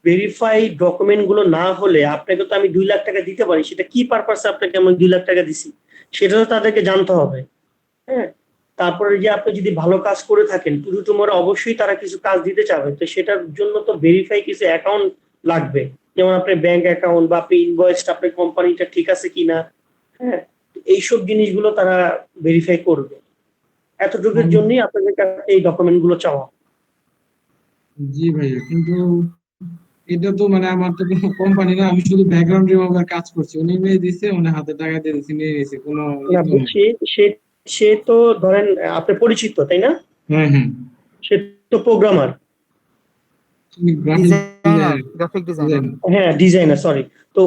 ভেরিফাই ডকুমেন্ট গুলো না হলে আপনাকে তো আমি 2 লাখ টাকা দিতে পারি, সেটা কি পারপাসে আপনাকে আমি 2 লাখ টাকা দিছি সেটা তো তাদেরকে জানতে হবে। হ্যাঁ, তারপরে যে আপনি যদি ভালো কাজ করে থাকেন, টুডু টুমোরো অবশ্যই তারা কিছু কাজ দিতে চাবে, তো সেটার জন্য তো ভেরিফাই কিছু অ্যাকাউন্ট লাগবে, যেমন আপনার ব্যাংক অ্যাকাউন্ট বা আপনি ইনভয়েসটা আপনার কোম্পানিটা ঠিক আছে কিনা। হ্যাঁ, এইসব জিনিসগুলো তারা ভেরিফাই করবে, এতটুকুর জন্যই আপনাদের কাছে এই ডকুমেন্ট গুলো চাওয়া। জি ভাইয়া, কিন্তু এটা তো মানে আমার তো কোনো কোম্পানি না, আমি শুধু ব্যাকগ্রাউন্ড রিমুভার কাজ করছি, উনি নিয়ে দিছে, উনি হাতে টাকা দিয়ে দিছে, নিয়ে নিয়েছে, কোনো না বুঝছি, সে সে তো ধরেন আপনি পরিচিত তাই না? হ্যাঁ হ্যাঁ, সে তো প্রোগ্রামার। Designer, graphic designer. হ্যাঁ, ডিজাইনার, সরি। তো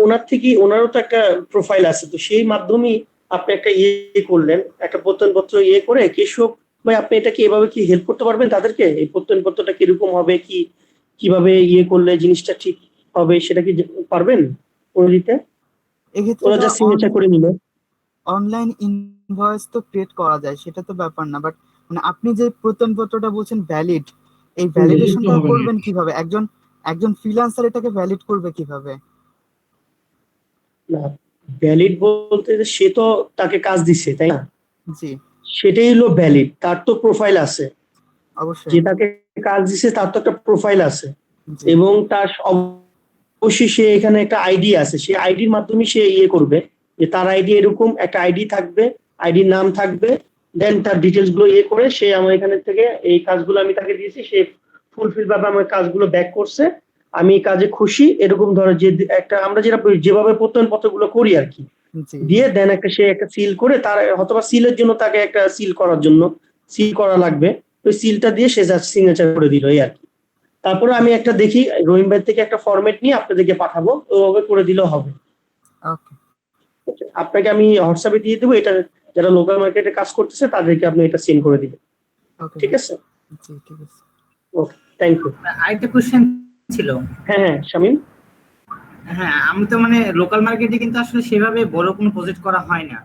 ওনার থেকে, ওনারও তো একটা প্রোফাইল আছে, তো সেই মাধ্যমেই আপনি একটা ইয়ে করলেন, একটা প্রত্যয়নপত্র ইয়ে করে। কেশব ভাই, আপনি এটা কি এভাবে কি হেল্প করতে পারবেন তাদেরকে? এই প্রত্যয়নপত্রটা কিরকম হবে, কিভাবে ইয়ে করলে জিনিসটা ঠিক হবে, সেটা কি পারবেন করে দিতে? এক্ষেত্রে ওরা যা সিগনেচার করে নিল। অনলাইন ইনভয়েস তো ক্রিয়েট করা যায়, সেটা তো ব্যাপার না, বাট মানে আপনি যে প্রত্যয়নপত্রটা বলছেন ভ্যালিড, এই ভ্যালিডেশনটা হবে না। করবেন কিভাবে? একজন ফ্রিল্যান্সার এটাকে ভ্যালিড করবে কিভাবে? না, ভ্যালিড বলতে যে সে তো তাকে কাজ দিচ্ছে তাই না, জি, সেটাই হলো ভ্যালিড। তার তো প্রোফাইল আছে, অবশ্যই। যে তাকে কাজ দিচ্ছে তার তো একটা প্রোফাইল আছে। জি এবং তার অবশ্যই সে এখানে একটা আইডি আছে, সেই আইডির মাধ্যমে সে করবে যে তার আইডি এরকম একটা আইডি থাকবে, আইডির নাম থাকবে, দেন তার ডিটেলস গুলো করে সে আমার এখানে থেকে এই কাজগুলো আমি তাকে দিয়েছি, সে ফুলফিল ভাবে আমার কাজগুলো ব্যাক করছে, আমি এই কাজে খুশি, এরকম ধরো যে একটা আমরা যেভাবে প্রত্যয়ন পত্রগুলো করি আর কি, জি দিয়ে দেন একটা সে একটা সিল করে, তার অথবা সিলের জন্য তাকে একটা সিল করার জন্য সিল করা লাগবে, ওই সিলটা দিয়ে সে জাস্ট সিগনেচার করে দিল এই আর কি। তারপরে আমি একটা দেখি রহিম ভাই থেকে একটা ফরম্যাট নিয়ে আপনাদেরকে পাঠাবো, ওভাবে করে দিলেও হবে। ওকে আপনাকে আমি হোয়াটসঅ্যাপে দিয়ে দেবো, এটা যারা লোকাল মার্কেটে কাজ করতেছে তাদেরকে আপনি এটা সেন্ড করে দিবেন, ওকে ঠিক আছে? জি ঠিক আছে। ওকে, থ্যাংক ইউ। আরেকটা কোশ্চেন ছিল। হ্যাঁ হ্যাঁ শামিম। হ্যাঁ, আমি তো মানে লোকাল মার্কেটে কিন্তু আসলে সেভাবে বড় কোনো প্রজেক্ট করা হয় না।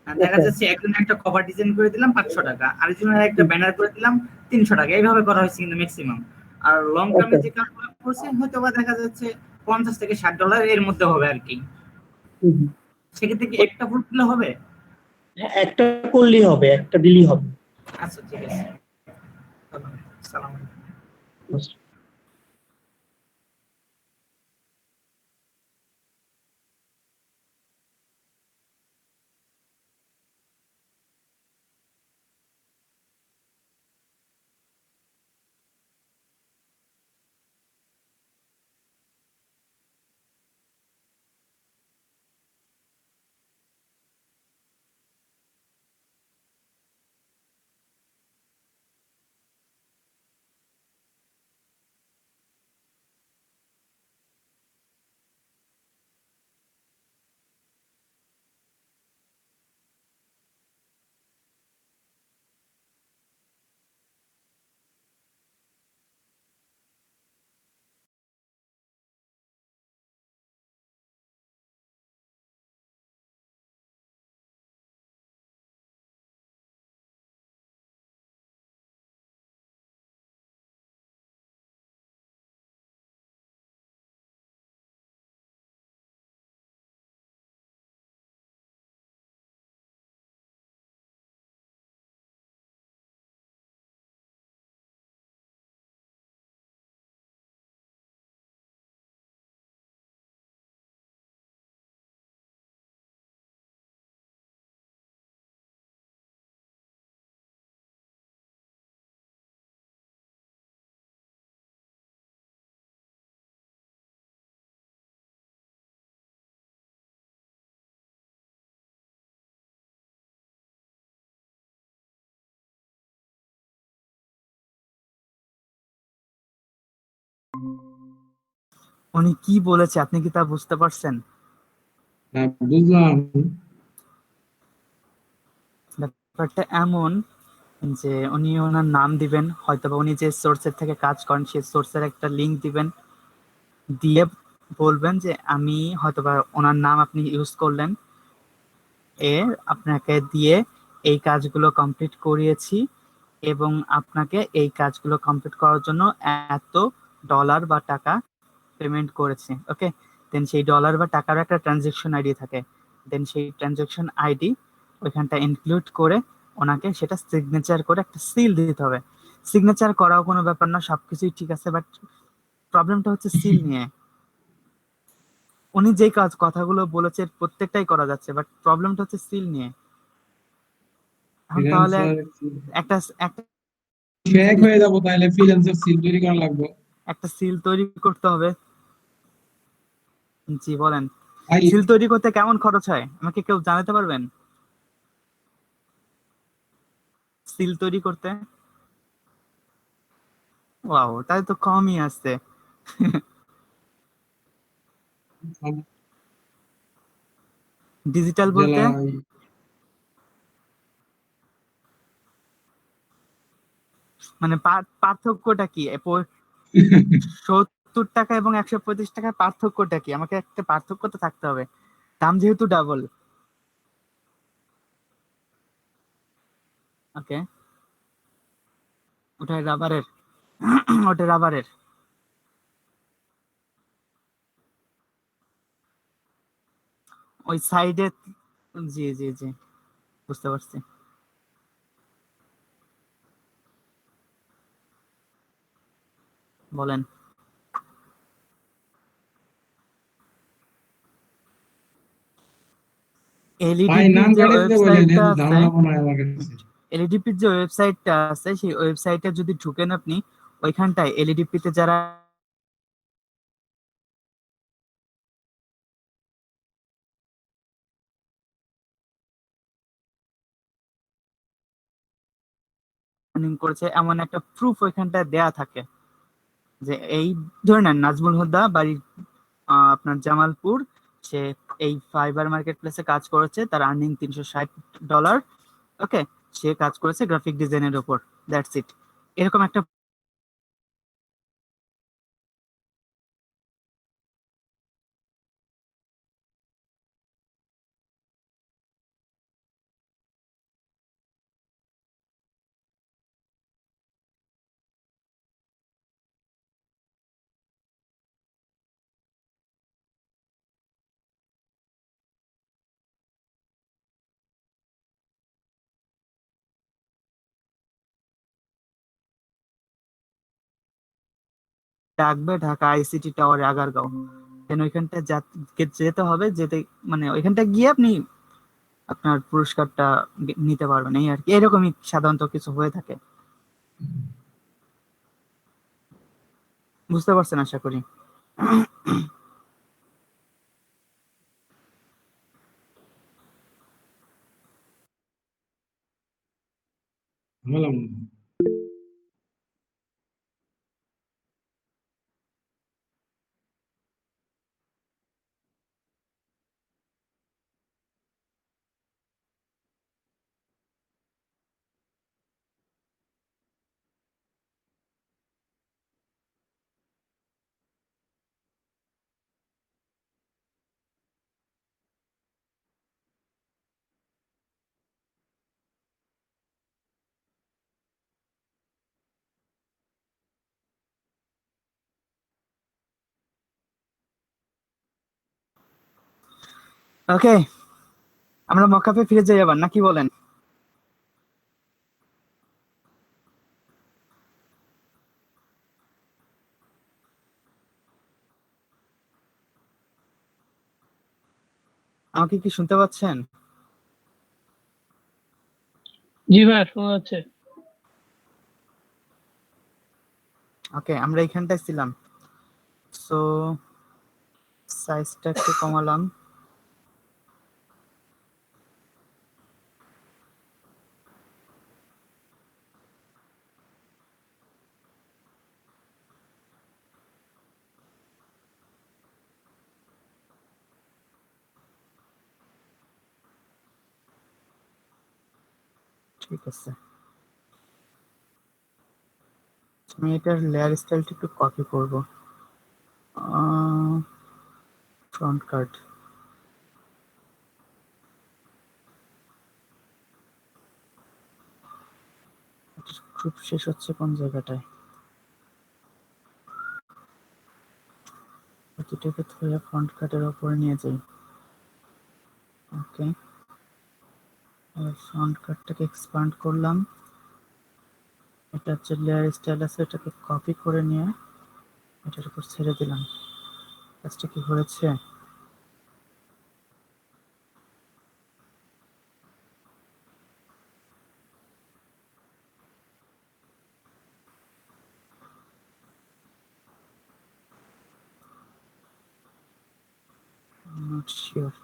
দেখা আচ্ছা। যাচ্ছে একজনের একটা কভার ডিজাইন করে দিলাম 500 টাকা, আরেকজনের একটা ব্যানার করে দিলাম 300 টাকা, এইভাবে করা হয়েছে কিন্তু ম্যাক্সিমাম। আর লং টার্মে আচ্ছা। যে কাজগুলো করছে হয়তো বা দেখা যাচ্ছে $50 থেকে $60 এর মধ্যে হবে আর কি। হুম, হুম। সেক্ষেত্রে কি একটা ফুল দিলে হবে? হ্যাঁ, একটা করলেই হবে, একটা দিলেই হবে। আচ্ছা ঠিক আছে, সালাম আলাইকুম। উনি কি বলেছে আপনি কি তা বুঝতে পারছেন? হ্যাঁ, বুঝলাম। ব্যাপারটা এমন যে উনি ওনার নাম দিবেন, হয়তোবা উনি যে সোর্সের থেকে কাজ করেন সেই সোর্সের একটা লিংক দিবেন, দিয়ে বলবেন যে আমি হয়তোবা ওনার নাম আপনি ইউজ করলেন, আপনাকে দিয়ে এই কাজগুলো কমপ্লিট করিয়েছি এবং আপনাকে এই কাজগুলো কমপ্লিট করার জন্য এত ডলার বা টাকা পেমেন্ট করেছি। ওকে, দেন সেই ডলার বা টাকার একটা ট্রানজেকশন আইডি থাকে, দেন সেই ট্রানজেকশন আইডি ওইখানটা ইনক্লুড করে ওনাকে সেটা সিগনেচার করে একটা সিল দিতে হবে। সিগনেচার করাও কোনো ব্যাপার না, সবকিছুই ঠিক আছে, বাট প্রবলেমটা হচ্ছে সিল নিয়ে। উনি যে কথাগুলো বলেছে প্রত্যেকটাই করা যাচ্ছে, বাট প্রবলেমটা হচ্ছে সিল নিয়ে। এখন তাহলে ফ্রিল্যান্সার একটা একটা এক হয়ে যাবো, তাহলে ফ্রিল্যান্সার সিল তৈরি করা লাগবে। একটা সিল তৈরি করতে হবে। জি বলেন, ভাই সিল তৈরি করতে কেমন খরচ হয় আমাকে কেউ জানাতে পারবেন? সিল তৈরি করতে ওয়াও, তাই তো কমই আছে। ডিজিটাল বলতে জেলায় মানে পার্থক্যটা কি? 70 টাকা এবং 135 টাকার পার্থক্যটা কি? আমাকে একটা পার্থক্য তো থাকতে হবে, দাম যেহেতু ডাবল। ওকে, ওটা রাবারের ওটা রাবারের। ওই সাইডে, জি জি জি, বুঝতে পারছি। বলেন। ভাই এলইডিপির নাম যে কাটে দিতে বলেন, ওয়েবসাইটটা এত আছে, ঝামেলা মনে হয় আমার কাছে। এলইডিপির যে ওয়েবসাইটটা আছে সেই ওয়েবসাইটে যদি ঢুকেন আপনি, ওইখানটায় এলইডিপিতে যারা আর্নিং করেছে এমন একটা প্রুফ ওইখানটায় দেয়া থাকে, যে এই ধরে নেন নাজমুল হুদা বাড়ি আপনার জামালপুর, সে এই ফাইবার মার্কেট প্লেসে কাজ করেছে, তার আর্নিং $360। ওকে, সে কাজ করেছে গ্রাফিক ডিজাইনের উপর, দ্যাটস ইট। এরকম একটা ডাকবে ঢাকা আইসিটি টাওয়ারে আগারগাঁও, দেন ওইখানটা যেতে হবে, যেতে মানে ওইখানটা গিয়ে আপনি আপনার পুরস্কারটা নিতে পারবেন, এই আর কি। এরকমই সাধারণত কিছু হয়ে থাকে, বুঝতে পারছেন আশা করি। ঝামেলা মনে হয়। ওকে, আমরা মকাপে ফিরে যাই আবার, নাকি বলেন? আমাকে কি শুনতে পাচ্ছেন? জি ভাই, শোনা যাচ্ছে। ওকে, আমরা এখানটায় ছিলাম। সো সাইজটা একটু কমালাম। ঠিক আছে, আমি এটার লেয়ার স্টাইলটা একটু কপি করব। ফ্রন্ট কার্ড গ্রুপ শেষ হচ্ছে কোন জায়গাটায়? এটাকে ধরে ফ্রন্ট কার্ডের উপরে নিয়ে যাই। ওকে, ফ্রন্ট কার্ডটাকে এক্সপান্ড করলাম। এটা হচ্ছে লেয়ার স্টাইল আছে, এটাকে কপি করে নিয়ে এটার উপর ছেড়ে দিলাম। কাজটা কি হয়েছে? Not sure.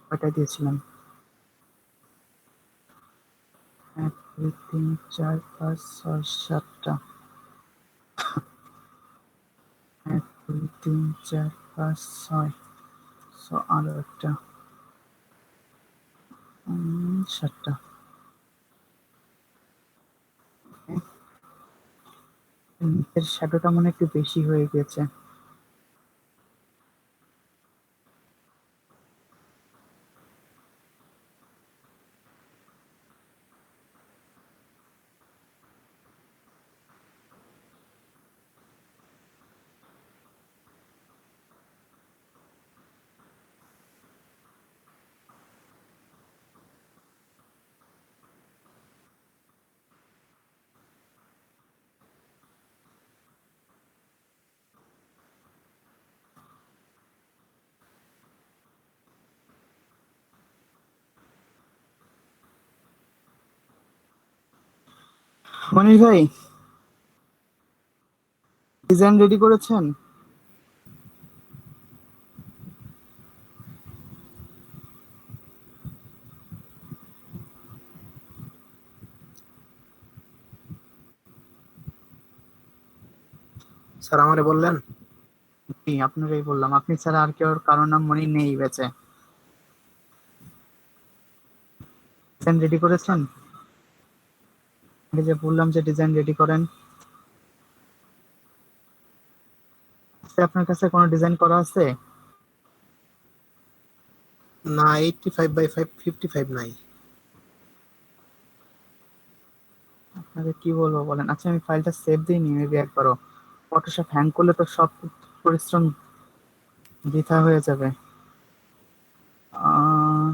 কয়টা দিয়েছিলাম? 1 2 3 4 5 6 7টা। 1 2 3 4 5 6 আরো একটা 7টা। নিচের শ্যাডোটা মনে হয় একটু বেশি হয়ে গেছে। মনির ভাই, ডিজাইন রেডি করেছেন? স্যার আমারে বললেন? জি, আপনারাই বললাম। আপনি ছাড়া আর কেউ, কারোর নাম মনির নেই বেঁচে। ডিজাইন রেডি করেছেন? আমি যে বললাম যে ডিজাইন রেডি করেন, আপনার কাছে কোনো ডিজাইন করা আছে? না, 85/5 55 নাই। আপনাকে কি বলবো বলেন? আচ্ছা, আমি ফাইলটা সেভ দিইনি মেবি একবারও। ফটোশপ হ্যাং করলে তো সব পরিশ্রম বৃথা হয়ে যাবে। আহ,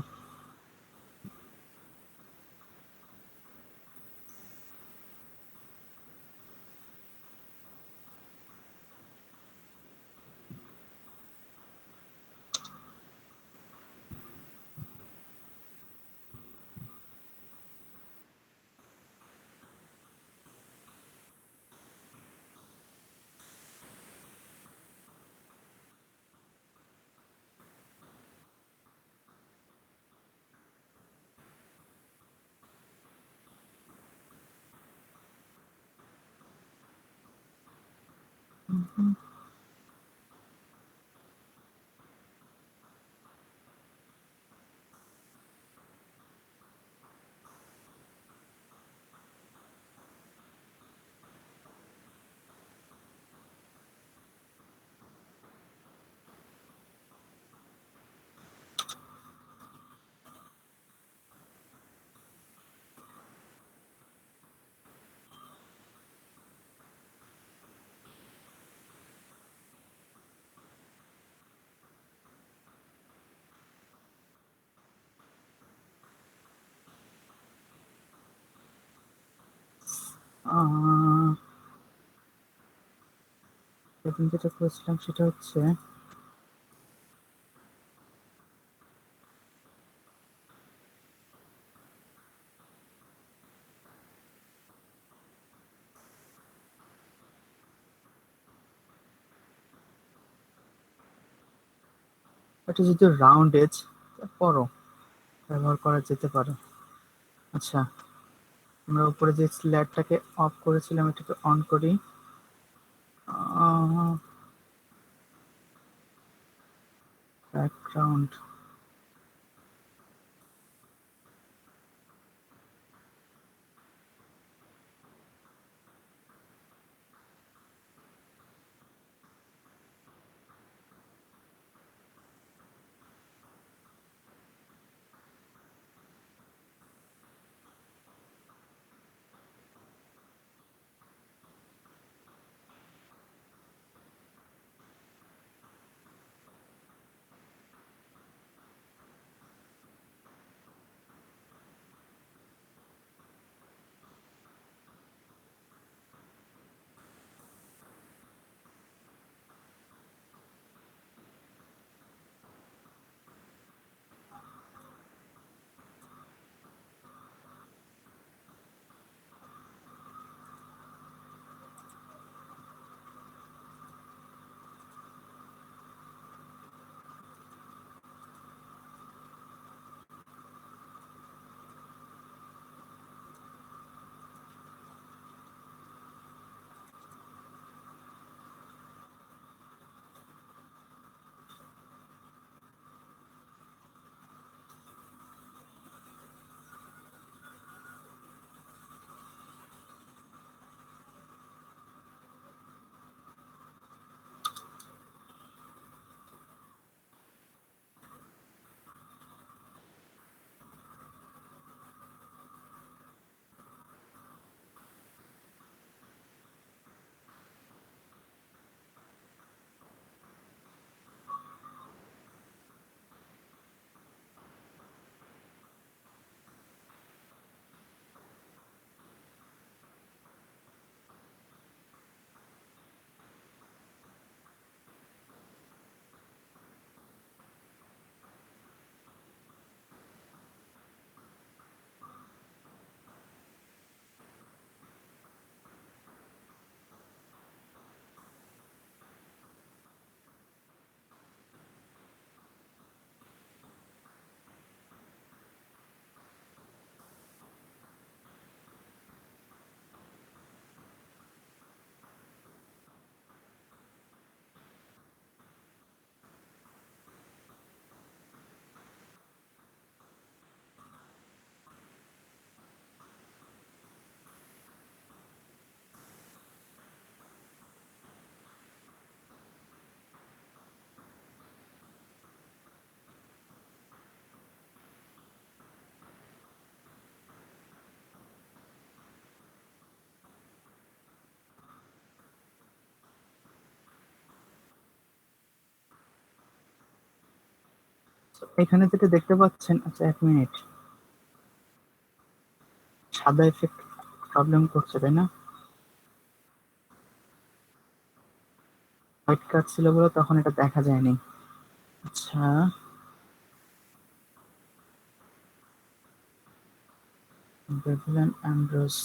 আহ, সেদিন যেটা করেছিলাম সেটা হচ্ছে এটা যদি রাউন্ড এজ, পরও ব্যবহার করা যেতে পারে। আচ্ছা, আমরা উপরে যে স্ল্যাটটাকে অফ করেছিলাম এটাকে অন করি। ব্যাকগ্রাউন্ড, এখানে যেটা দেখতে পাচ্ছেন, আচ্ছা 1 মিনিট, সাদা এফেক্ট প্রবলেম করছে তাই না? হোয়াইট কাট ছিল বলে তখন এটা দেখা যায়নি। আচ্ছা, bevel and emboss,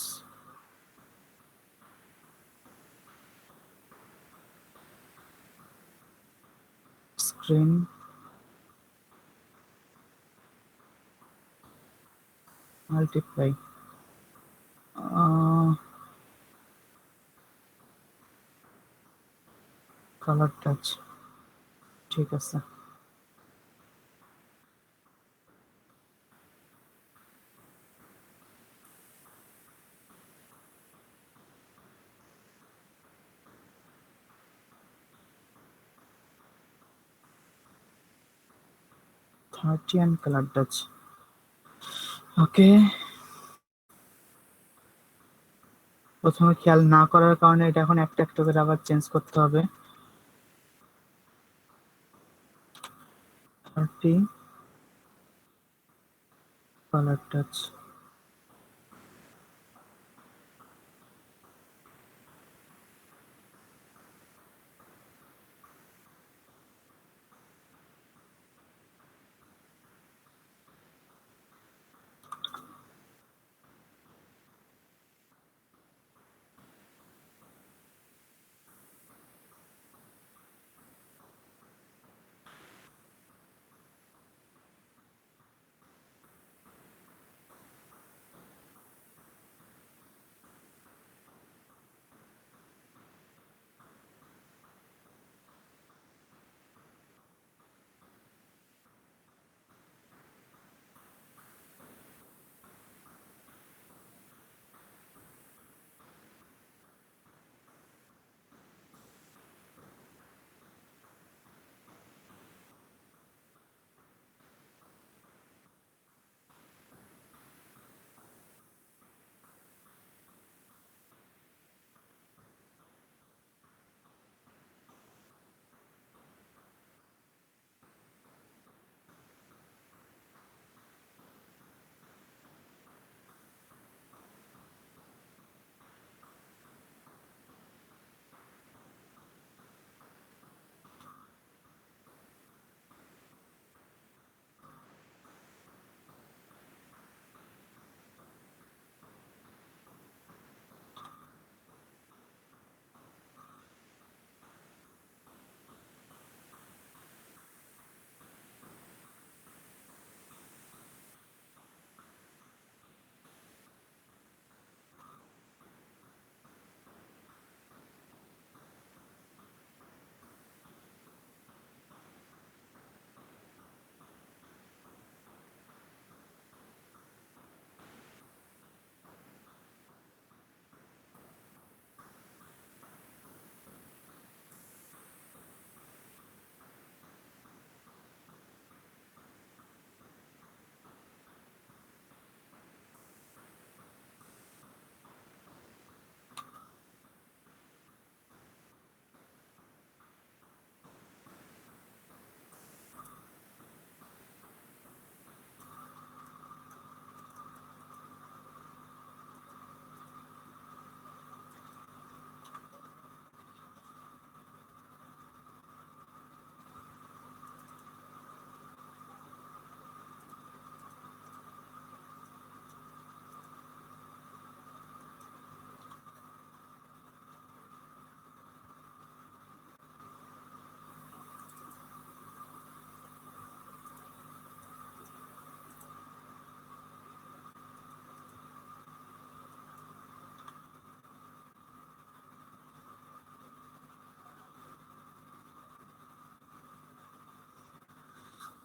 screen multiply, colour touch, ঠিক আছে। থার্টিয়ান কালার টাচ, ওকে। প্রথমে খেয়াল না করার কারণে এটা এখন একটা একটা করে আবার চেঞ্জ করতে হবে। 30 কালার টাচ,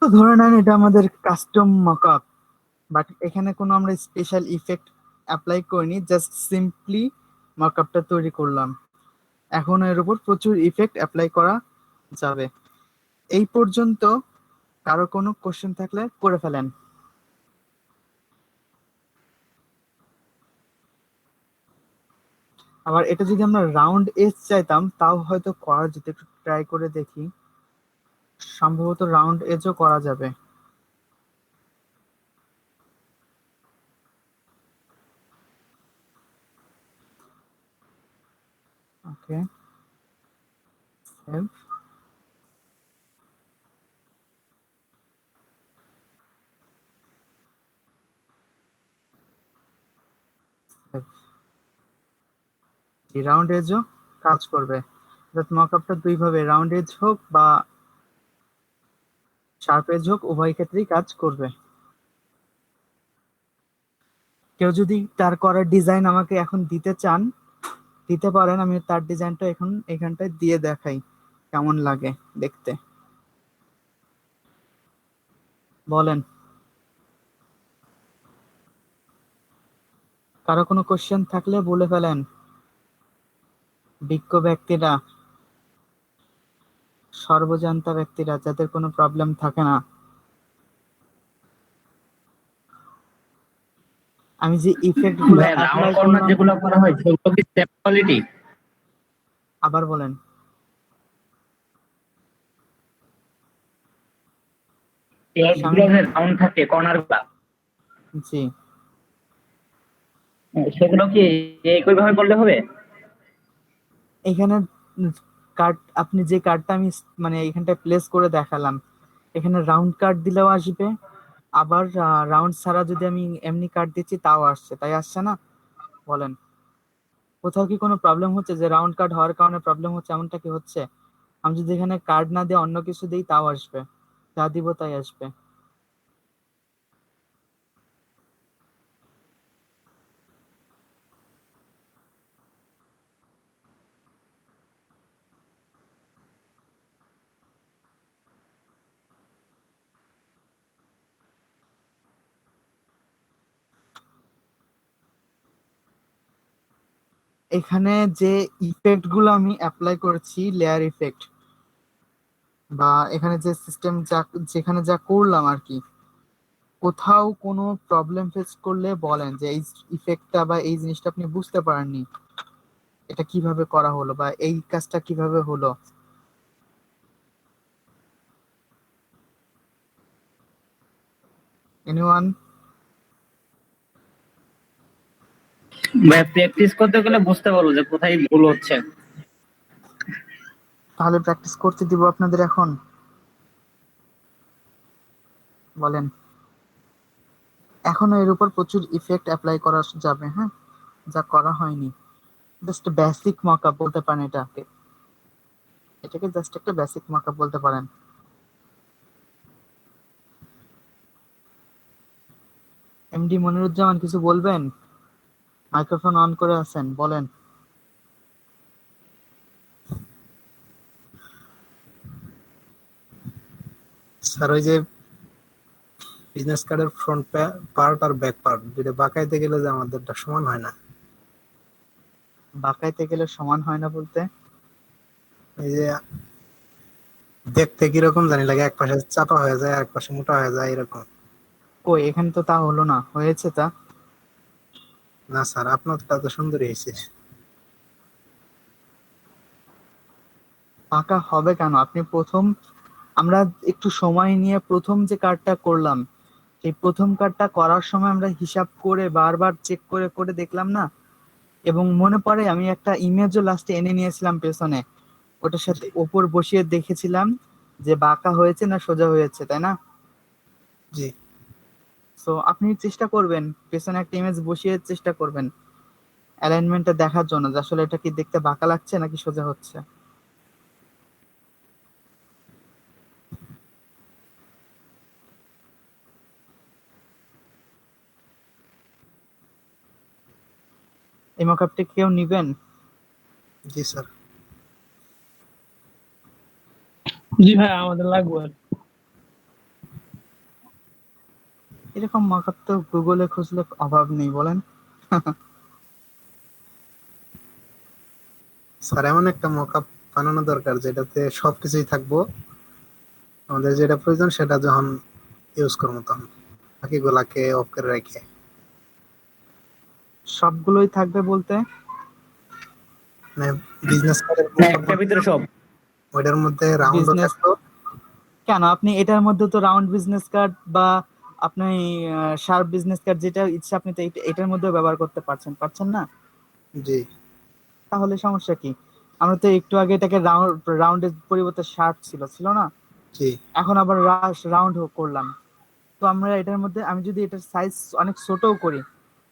তো ধরে নেন এটা আমাদের কাস্টম মকআপ, বাট এখানে কোনো আমরা স্পেশাল ইফেক্ট অ্যাপ্লাই করিনি, জাস্ট সিম্পলি মকআপটা তৈরি করলাম। এখন এর উপর প্রচুর ইফেক্ট অ্যাপ্লাই করা যাবে। এই পর্যন্ত কারো কোনো কোশ্চেন থাকলে করে ফেলেন। আবার এটা যদি আমরা রাউন্ড এজ চাইতাম তাও হয়তো করা যেত, একটু ট্রাই করে দেখি, সম্ভবত রাউন্ড এজও করা যাবে। ওকে, সেভ। রাউন্ড এজও কাজ করবে, অর্থাৎ মকআপটা দুই ভাবে, রাউন্ড এজ হোক বা শার্প এজ হোক, উভয় ক্ষেত্রেই কাজ করবে। কেউ যদি তার করার ডিজাইন আমাকে এখন দিতে চান, দিতে পারেন, আমি তার ডিজাইনটা এখন এখানটায় দিয়ে দেখাই কেমন লাগে দেখতে। বলেন, কারো কোনো কোশ্চেন থাকলে বলে ফেলেন। বিজ্ঞ ব্যক্তিরা, সর্বজান্তা ব্যক্তিরা, যাদের কোনো প্রবলেম থাকে না। আমি যে ইফেক্ট গুলো ভাই রাউন্ড অ্যাপ্লাই কর্নার করলাম, যেগুলো করা হয় সেগুলো কি সেম কোয়ালিটি? আবার বলেন। এগুলো যে রাউন্ড থাকে কর্নার গুলা, জি, সেগুলো কি একই ভাবে করলে হবে? এখানে কার্ড, আপনি যে কার্ডটা আমি মানে এখানটায় প্লেস করে দেখালাম, এখানে রাউন্ড কার্ড দিলেও আসবে, আবার রাউন্ড ছাড়া যদি আমি এমনি কার্ড দিচ্ছি তাও আসছে, তাই আসছে না? বলেন, কোথাও কি কোনো প্রবলেম হচ্ছে যে রাউন্ড কার্ড হওয়ার কারণে প্রবলেম হচ্ছে, এমনটা কি হচ্ছে? আমি যদি এখানে কার্ড না দিয়ে অন্য কিছু দিই তাও আসবে, যা দিব তাই আসবে। এখানে যে ইফেক্ট গুলো আমি অ্যাপ্লাই করেছি, লেয়ার ইফেক্ট, বা এখানে যে সিস্টেম যা, যেখানে যা করলাম আর কি, কোথাও কোনো প্রবলেম ফেস করলে বলেন যে এই ইফেক্টটা বা এই জিনিসটা আপনি বুঝতে পারেননি, এটা কিভাবে করা হলো বা এই কাজটা কিভাবে হলো। এনিওয়ান? ভাই প্র্যাকটিস করতে গেলে বুঝতে পারবো যে কোথায় ভুল হচ্ছে। তাহলে প্র্যাকটিস করতে দিব আপনাদের এখন। বলেন, এখনো এর উপর প্রচুর ইফেক্ট অ্যাপ্লাই করা যাবে, হ্যাঁ, যা করা হয়নি। জাস্ট বেসিক মকআপ বলতে পারেন এটাকে, এটাকে জাস্ট একটা বেসিক মকআপ বলতে পারেন। এমডি মনিরুজ্জামান কিছু বলবেন? মাইক্রোফোন অন করে আছেন, বলেন। স্যার ওই যে বিজনেস কার্ডের ফ্রন্ট পার্ট আর ব্যাক পার্ট দুটো বাঁকাইতে গেলে যে আমাদেরটা সমান হয় না। বাঁকাইতে গেলে সমান হয় না বলতে? এই যে দেখতে কিরকম জানি লাগে, এক পাশে চাপা হয়ে যায় এক পাশে মোটা হয়ে যায় এরকম। কই, এখানে তো তা হলো না, হয়েছে তা? না স্যার, আপনারটা তো সুন্দরই হয়েছে। বাঁকা হবে কেন? আপনি প্রথম, আমরা একটু সময় নিয়ে প্রথম যে কার্ডটা করলাম, এই প্রথম কার্ডটা করার সময় আমরা হিসাব করে বারবার চেক করে করে দেখলাম না? এবং মনে পড়ে আমি একটা ইমেজও লাস্টে এনে নিয়েছিলাম পেছনে, ওটার সাথে ওপর বসিয়ে দেখেছিলাম যে বাঁকা হয়েছে না সোজা হয়েছে, তাই না? জি। সো আপনি চেষ্টা করবেন, পেছনে একটা ইমেজ বসিয়ে চেষ্টা করবেন অ্যালাইনমেন্টটা দেখার জন্য যে আসলে এটা কি দেখতে বাঁকা লাগছে নাকি সোজা হচ্ছে। এই মকআপটি কেউ নিবেন? জি স্যার। জি ভাই, আমাদের লাগবে। এরকম মকআপ তো গুগলে খুঁজলে অভাব নেই, বলেন। স্যার এমন একটা মকআপ বানানো দরকার যেটাতে সবকিছুই থাকবো, আমাদের যেটা প্রয়োজন সেটা যখন ইউজ করবো তখন বাকিগুলাকে অফ করে রেখে। সবগুলোই থাকবে বলতে? মানে বিজনেস কার্ডের একটার ভিতরে সব। ওইটার মধ্যে রাউন্ডও বিজনেস থাকতো। কেন, আপনি এটার মধ্যে তো রাউন্ড বিজনেস কার্ড বা আপনি শার্প বিজনেস কার্ড, যেটা ইচ্ছা আপনি তো এটার মধ্যেও ব্যবহার করতে পারছেন, পারছেন না? জি। তাহলে সমস্যা কি? আমরা তো একটু আগে এটাকে রাউন্ডের পরিবর্তে শার্প ছিল না? জি এখন আবার রাউন্ড করলাম। তো আমরা এটার মধ্যে আমি যদি এটার সাইজ অনেক ছোটও করি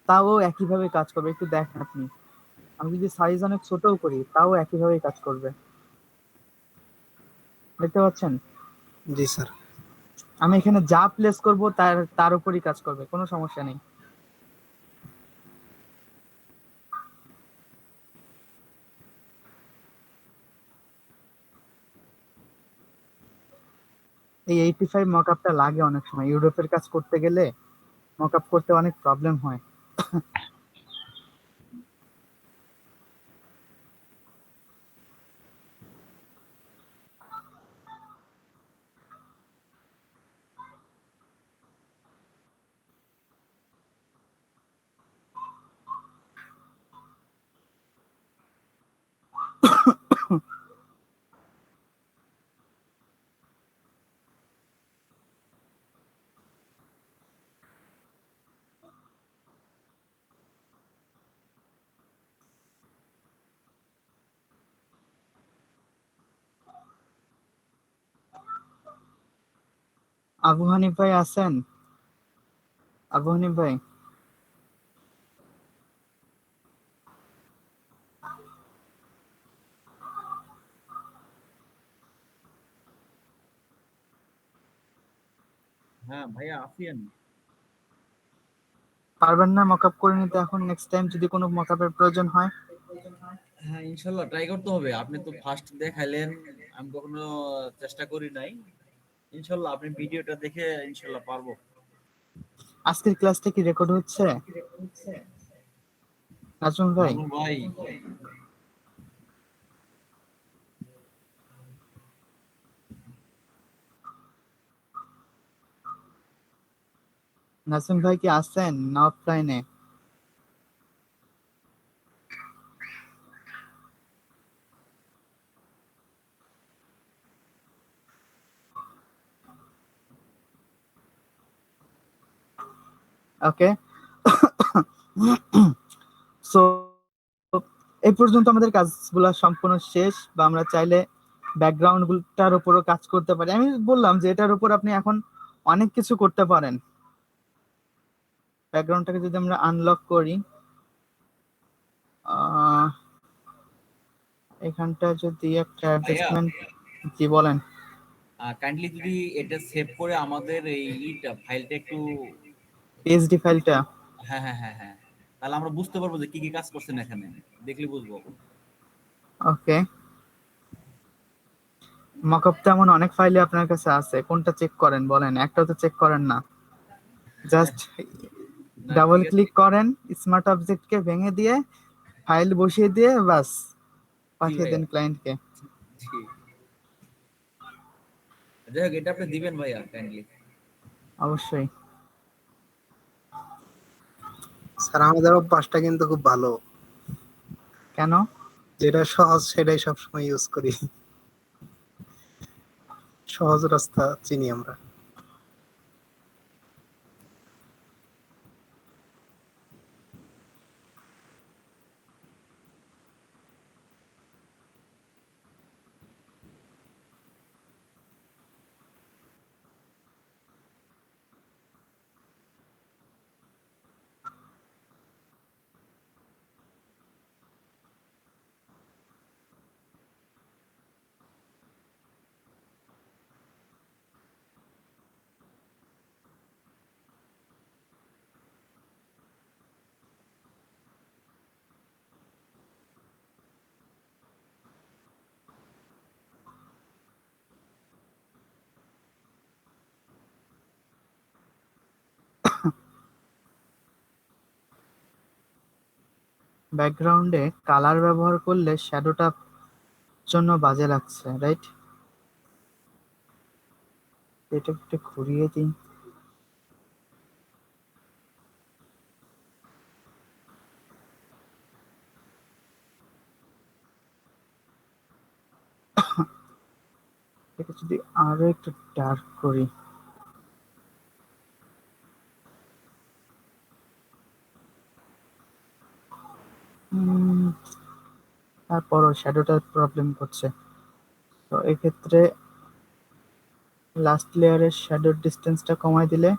তাও একইভাবে কাজ করবে। একটু দেখেন আপনি, আমি যদি সাইজ অনেক ছোটও করি তাও একইভাবে কাজ করবে। দেখতে পাচ্ছেন? জি স্যার। আমি এখানে যা প্লেস করব তার উপরই কাজ করবে, কোনো সমস্যা নেই। এই 85 মকআপটা লাগে অনেক সময়, ইউরোপের কাজ করতে গেলে মকআপ করতে অনেক প্রবলেম হয়। আবু হানিফ ভাই আছেন? আবু হানিফ ভাই, হ্যাঁ ভাইয়া আছেন। পারবেন না মকআপ করে নিতে এখন? নেক্সট টাইম যদি কোনো মকআপের প্রয়োজন হয়। হ্যাঁ ইনশাল্লাহ ট্রাই করতে হবে। আপনি তো ফার্স্ট দেখাইলেন, আমি কখনো চেষ্টা করি নাই। ইনশাল্লাহ আপনি ভিডিওটা দেখে ইনশাল্লাহ পারবো। আজকের ক্লাসটা কি রেকর্ড হচ্ছে নাজমুল ভাই? নাজমুল ভাই, নাজমুল ভাই কি আছেন না অফলাইনে? ওকে। সো এই পর্যন্ত আমাদের কাজগুলো সম্পূর্ণ শেষ, বা আমরা চাইলে ব্যাকগ্রাউন্ড গুলোটার উপরও কাজ করতে পারি। আমি বললাম যে এটার উপর আপনি এখন অনেক কিছু করতে পারেন। ব্যাকগ্রাউন্ডটাকে যদি আমরা আনলক করি, আহ, এখানটা যদি একটা ভাইয়া অ্যাডজাস্টমেন্ট, জি বলেন। কাইন্ডলি যদি এটা সেভ করে আমাদের এই ফাইলটা একটু, পিএইচডি ফাইলটা, হ্যাঁ হ্যাঁ হ্যাঁ হ্যাঁ, তাহলে আমরা বুঝতে পারবো যে কি কি কাজ করছেন এখানে, দেখলে বুঝবো। ওকে। মকআপ তো এমন অনেক ফাইলে আপনার কাছে আছে, কোনটা চেক করেন বলেন? একটাও তো চেক করেন না। জাস্ট না ডাবল ঠিক আছে। ক্লিক করেন, স্মার্ট অবজেক্টকে ভেঙে দিয়ে ফাইল বসিয়ে দিয়ে বাস জি পাঠিয়ে ভাইয়া, দেন ক্লায়েন্টকে। জি। যাই হোক এটা আপনি দিবেন ভাইয়া কাইন্ডলি। অবশ্যই। স্যার, আমাদের অভ্যাসটা কিন্তু খুব ভালো। কেন? যেটা সহজ সেটাই সবসময় ইউজ করি। সহজ রাস্তা চিনি আমরা। ব্যাকগ্রাউন্ডে কালার ব্যবহার করলে শ্যাডোটা জন্য বাজে লাগছে, রাইট? এটা একটু ঘুরিয়ে দিই। এটা যদি আরো একটু ডার্ক করি, তারপরও শ্যাডোটা প্রবলেম করছে। তো এক্ষেত্রে লাস্ট লেয়ারের শ্যাডোর ডিস্টেন্সটা কমায় দিলে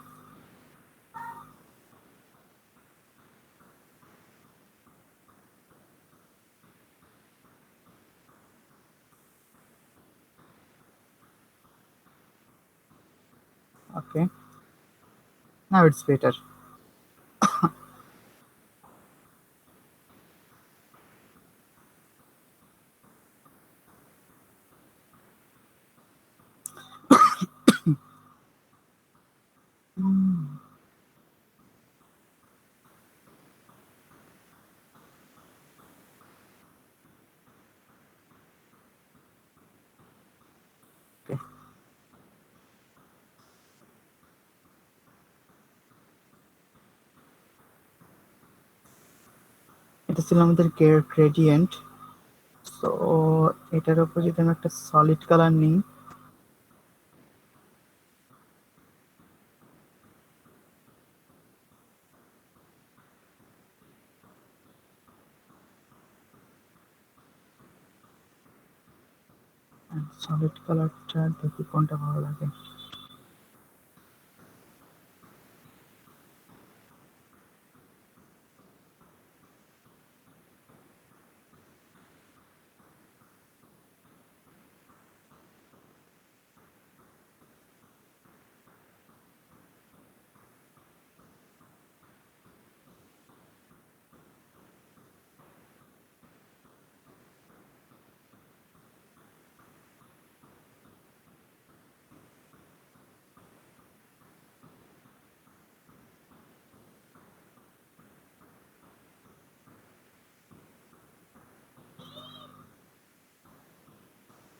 ওকে, নাও ইটস বেটার। এটা ছিল আমাদের গ্রেডিয়েন্ট। তো এটার উপর যদি আমি একটা সলিড কালার নিই, সলিড কালারটা দেখি কোনটা ভালো লাগে।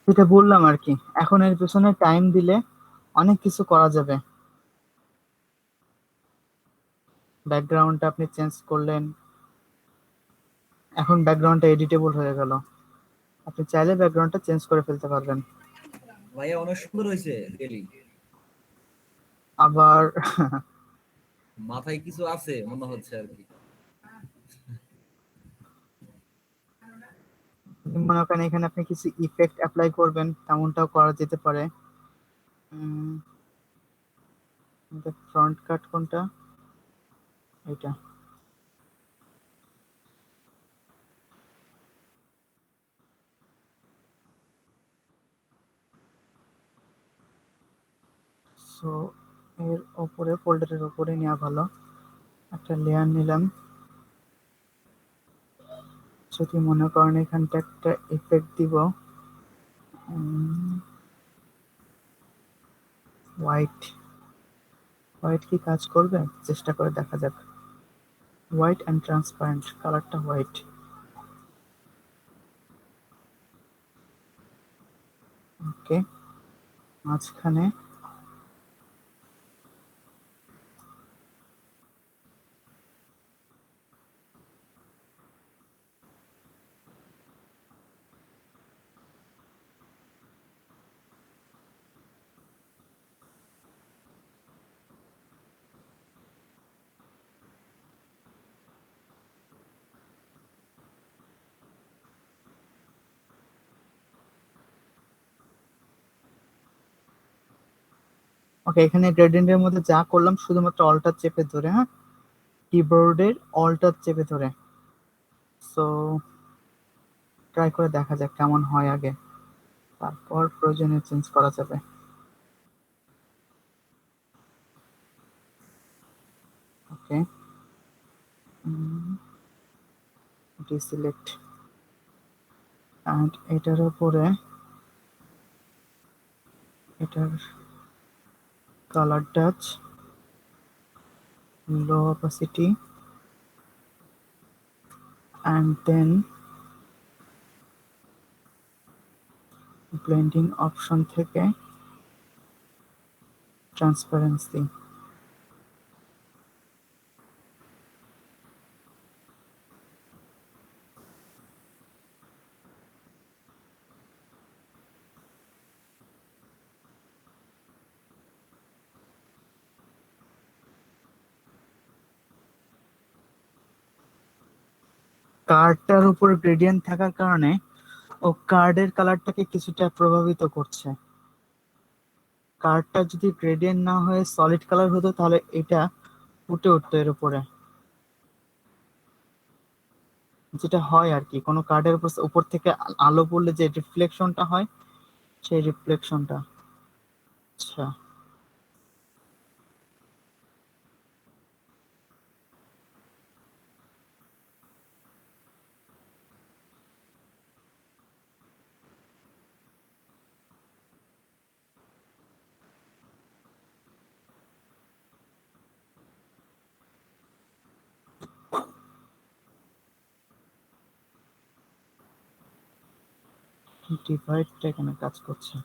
যেটা বললাম আর কি, এখন এর পেছনে টাইম দিলে অনেক কিছু করা যাবে। ব্যাকগ্রাউন্ডটা আপনি চেঞ্জ করলেন, এখন ব্যাকগ্রাউন্ডটা এডিটেবল হয়ে গেল, আপনি চাইলে ব্যাকগ্রাউন্ডটা চেঞ্জ করে ফেলতে পারবেন। ভাইয়া অনেক সুন্দর হয়েছে রিয়েলি। আবার মাথায় কিছু আছে মনে হচ্ছে আর কি। মনে করেন এখানে আপনি কিছু ইফেক্ট অ্যাপ্লাই করবেন, তেমনটাও করা যেতে পারে। ফ্রন্ট কাট কোনটা? এটা। সো এর ওপরে, ফোল্ডারের ওপরে নেওয়া ভালো। একটা লেয়ার নিলাম, যদি মনে করেন এখানটা একটা ইফেক্ট দিব, হোয়াইট। হোয়াইট কি কাজ করবে? চেষ্টা করে দেখা যাক। হোয়াইট অ্যান্ড ট্রান্সপারেন্ট, কালারটা হোয়াইট। ওকে, মাঝখানে ওকে, এখানে গ্রেডিয়েন্টের মধ্যে যা করলাম শুধুমাত্র অল্টার চেপে ধরে, হ্যাঁ, কিবোর্ডের অল্টার চেপে ধরে। সো ট্রাই করে দেখা যাক কেমন হয় আগে, তারপর প্রয়োজনে চেঞ্জ করা যাবে। ওকে, ডিসিলেক্ট, অ্যান্ড এটার উপরে এটার colour touch, low opacity, and then blending option থেকে ট্রান্সপারেন্সি। কার্ডটার উপর গ্রেডিয়েন্ট থাকার কারণে ও কার্ডের কালারটাকে কিছুটা প্রভাবিত করছে। কার্ডটা যদি গ্রেডিয়েন্ট না হয়ে সলিড কালার হতো তাহলে এটা ফুটে উঠতো এর উপরে, যেটা হয় আর কি কোনো কার্ডের উপর থেকে আলো পড়লে যে রিফ্লেকশনটা হয় সেই রিফ্লেকশনটা। আচ্ছা, ডিভাইডটা এখানে কাজ করছে।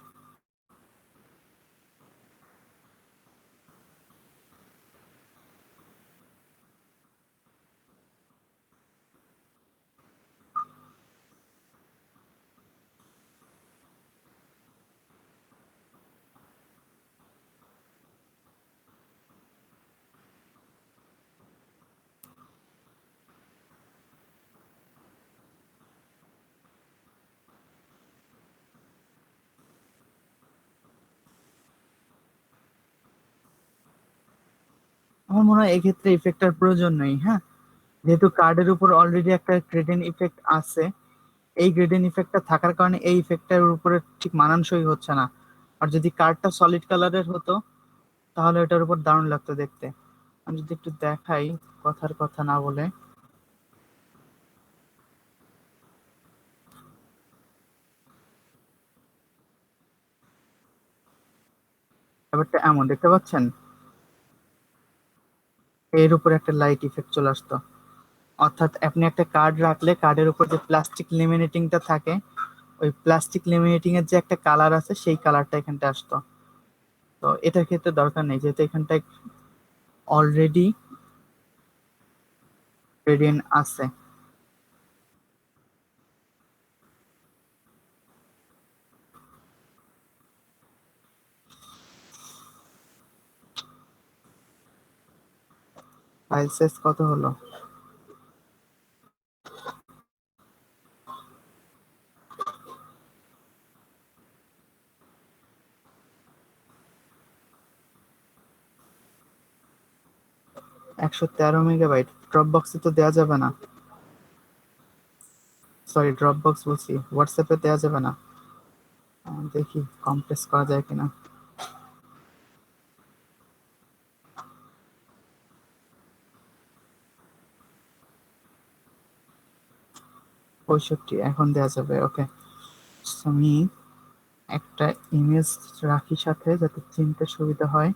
আমার মনে হয় এক্ষেত্রে ইফেক্টটার প্রয়োজন নেই। হ্যাঁ, যেহেতু কার্ডের উপর অলরেডি একটা গ্রেডিয়েন্ট ইফেক্ট আছে, এই গ্রেডিয়েন্ট ইফেক্টটা থাকার কারণে এই ইফেক্টটার উপরে ঠিক মানানসই হচ্ছে না। আর যদি কার্ডটা সলিড কালারের হতো তাহলে এটার উপর দারুণ লাগতো দেখতে। আমি যদি একটু দেখাই কথার কথা না বলে, ব্যাপারটা এমন দেখতে পাচ্ছেন, এর উপর একটা লাইট ইফেক্ট চলে আসতো। অর্থাৎ আপনি একটা কার্ড রাখলে কার্ডের উপর যে প্লাস্টিক লেমিনেটিংটা থাকে, ওই প্লাস্টিক লেমিনেটিং এর যে একটা কালার আছে সেই কালারটা এখানটা আসতো। তো এটার ক্ষেত্রে দরকার নেই, যেহেতু এখানটায় অলরেডি গ্রেডিয়েন্ট আছে। ফাইল সাইজ কত হলো? $113 ড্রপ বক্সে তো দেওয়া যাবে না, সরি ড্রপ বক্স বলছি, হোয়াটসঅ্যাপে দেওয়া যাবে না। দেখি কম্প্রেস করা যায় কিনা। 65 এখন দেওয়া যাবে। ওকে, আমি একটা ইমেজ রাখি সাথে যাতে চিনতে সুবিধা হয়।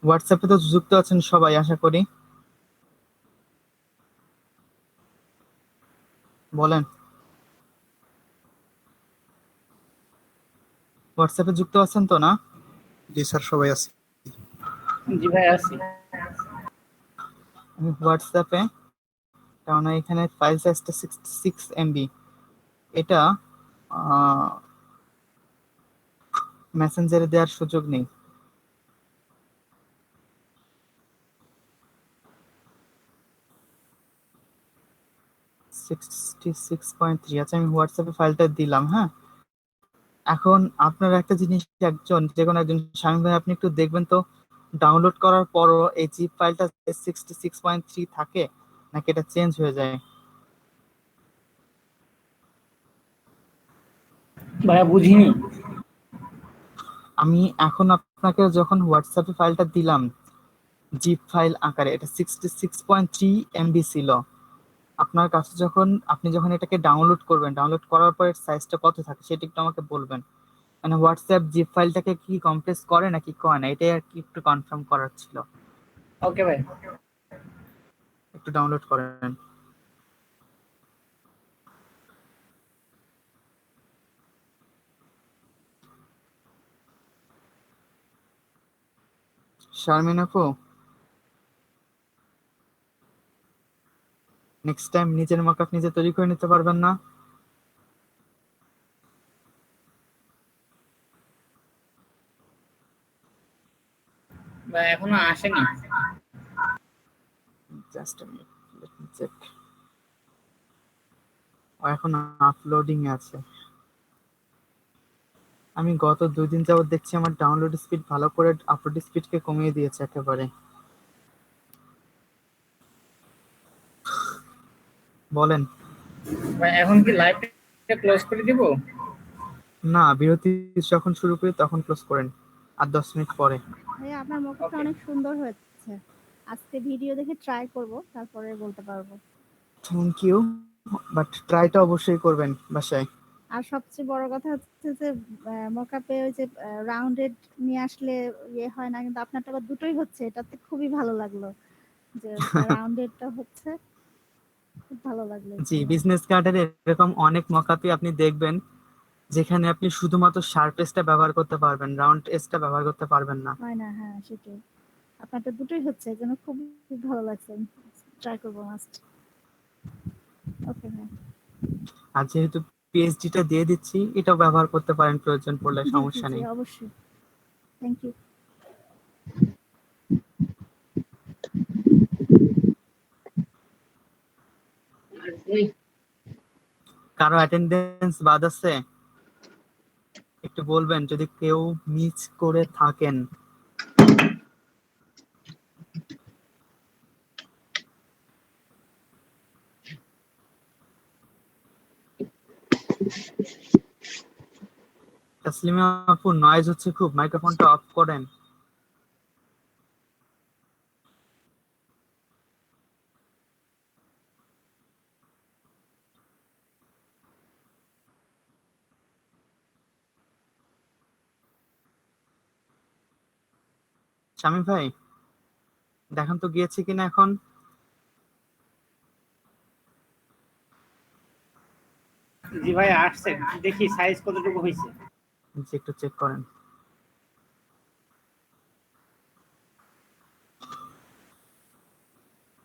হোয়াটসঅ্যাপে তো যুক্ত আছেন সবাই আশা করি, বলেন। হোয়াটসঅ্যাপে যুক্ত আছেন তো না? জি স্যার, সবাই আছে। জি ভাই আছি। আমি হোয়াটসঅ্যাপে, কারণ এখানে ফাইল সাইজটা 66 MB, এটা মেসেঞ্জারে দেওয়ার সুযোগ নেই। আচ্ছা, আমি হোয়াটসঅ্যাপে ফাইলটা দিলাম। হ্যাঁ, এখন আপনার একটা জিনিস, যে কোনো একজন, স্বামী ভাই আপনি একটু দেখবেন তো ডাউনলোড করার পরও এই জিপ ফাইলটা 66.3 থাকে নাকি এটা চেঞ্জ হয়ে যায়। ভাইয়া বুঝিনি। আমি এখন আপনাকে যখন হোয়াটসঅ্যাপে ফাইলটা দিলাম জিপ ফাইল আকারে, এটা 66.3 MB ছিল। আপনার কাছে আপনি যখন এটাকে ডাউনলোড করবেন, ডাউনলোড করার পর সাইজটা কত থাকে সেটা একটু আমাকে বলবেন। মানে হোয়াটসঅ্যাপ জিপ ফাইলটাকে কি কম্প্রেস করে নাকি করে না, এটাই আর কি একটু কনফার্ম করার ছিল। ওকে ভাই। একটু ডাউনলোড করেন। শারমিন আপু, নেক্সট টাইম নিজের মকআপ নিজে তৈরি করে নিতে পারবেন না? ভাই এখনো আসেনি। Just a minute, let me check. ও এখন আপলোডিং এ আছে। আমি গত 2 দিন যাবত দেখছি আমার ডাউনলোড স্পিড ভালো করে আপলোড স্পিডকে কমিয়ে দিয়েছে একেবারে। বলেন। ভাই এখন কি লাইভটা ক্লোজ করে দিব? না, বিরতি যখন শুরু করি তখন ক্লোজ করেন, আর 10 মিনিট পরে। ভাইয়া আপনার মেকআপটা ওকে। অনেক সুন্দর হয়েছে। আজকে ভিডিও দেখে ট্রাই করব, তারপরে বলতে পারবো। থ্যাংক ইউ, বাট ট্রাইটা অবশ্যই করবেন বাসায়। আর সবচেয়ে বড় কথা হচ্ছে যে মেকআপে ওই যে রাউন্ডেড নিয়ে আসলে ইয়ে হয় না, কিন্তু আপনারটা আবার দুটোই হচ্ছে, এটাতে খুবই ভালো লাগলো যে রাউন্ডেডটা হচ্ছে, খুব ভালো লাগলো জি, এটা। বিজনেস কার্ডের এরকম অনেক মকআপই আপনি দেখবেন যেখানে আপনি শুধুমাত্র শার্প এজটা ব্যবহার করতে পারবেন, রাউন্ড এজটা ব্যবহার করতে পারবেন না। হয় না, হ্যাঁ সেটাই। আপনারটা দুটোই হচ্ছে, এজন্য খুব ভালো লাগছে। ট্রাই করবো মাস্ট। ওকে ভাই। আর যেহেতু পিএইচডিটা দিয়ে দিচ্ছি, এটাও ব্যবহার করতে পারেন প্রয়োজন পড়লে, জি জি সমস্যা জি নেই। অবশ্যই। Thank you. কারো অ্যাটেন্ডেন্স বাদ আছে? একটু বলবেন যদি কেউ মিস করে থাকেন। তাসলিমা আপু, নয়েজ হচ্ছে খুব, মাইক্রোফোনটা অফ করেন। শামীম ভাই, দেখান তো গিয়েছে কিনা এখন। জি ভাই আসছে, দেখি সাইজ কতটুকু হয়েছে। জি, একটু চেক করেন।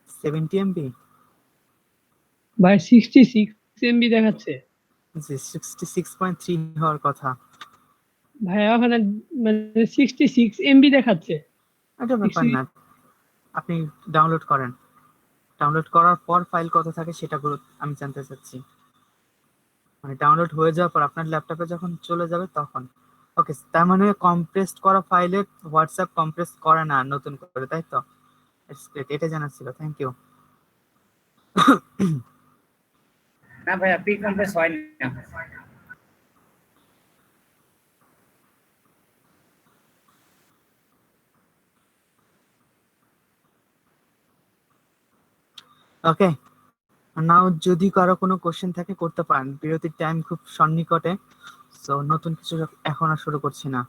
Seventy MB. ভাই 66 এমবি দেখাচ্ছে। জি, 66.3 হওয়ার কথা। ভাই ওখানে মানে 66 এমবি দেখাচ্ছে। এটা ব্যাপার না, আপনি ডাউনলোড করেন। ডাউনলোড করার পর ফাইল কত থাকে সেটা আমি জানতে চাচ্ছি। মানে ডাউনলোড হয়ে যাওয়ার পর আপনার ল্যাপটপে যখন চলে যাবে তখন। ওকে, তার মানে কম্প্রেসড করা ফাইলে হোয়াটসঅ্যাপ কম্প্রেস করে না নতুন করে, তাই তো? It's great, এটা জানার ছিল, থ্যাংক ইউ। না ভাইয়া প্রি কম্প্রেস হয় না। ওকে, নাও যদি কারো কোনো কোশ্চেন থাকে করতে পারেন, বিরতির টাইম খুব সন্নিকটে, সো নতুন কিছু এখন আর শুরু করছি না।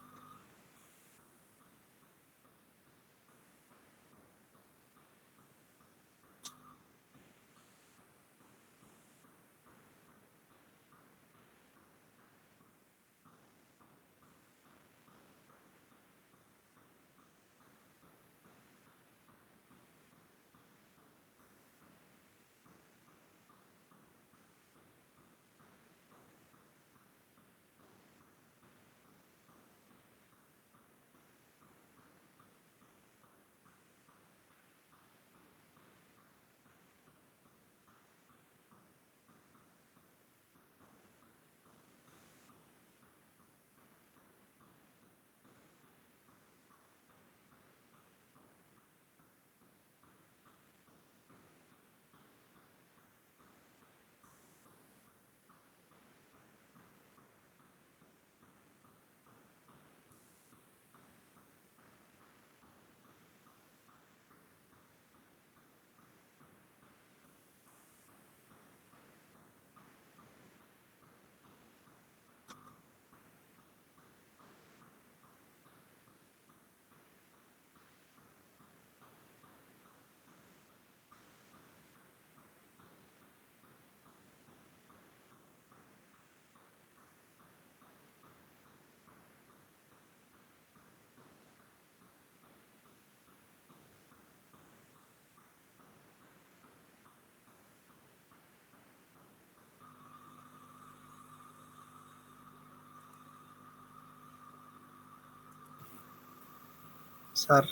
স্যার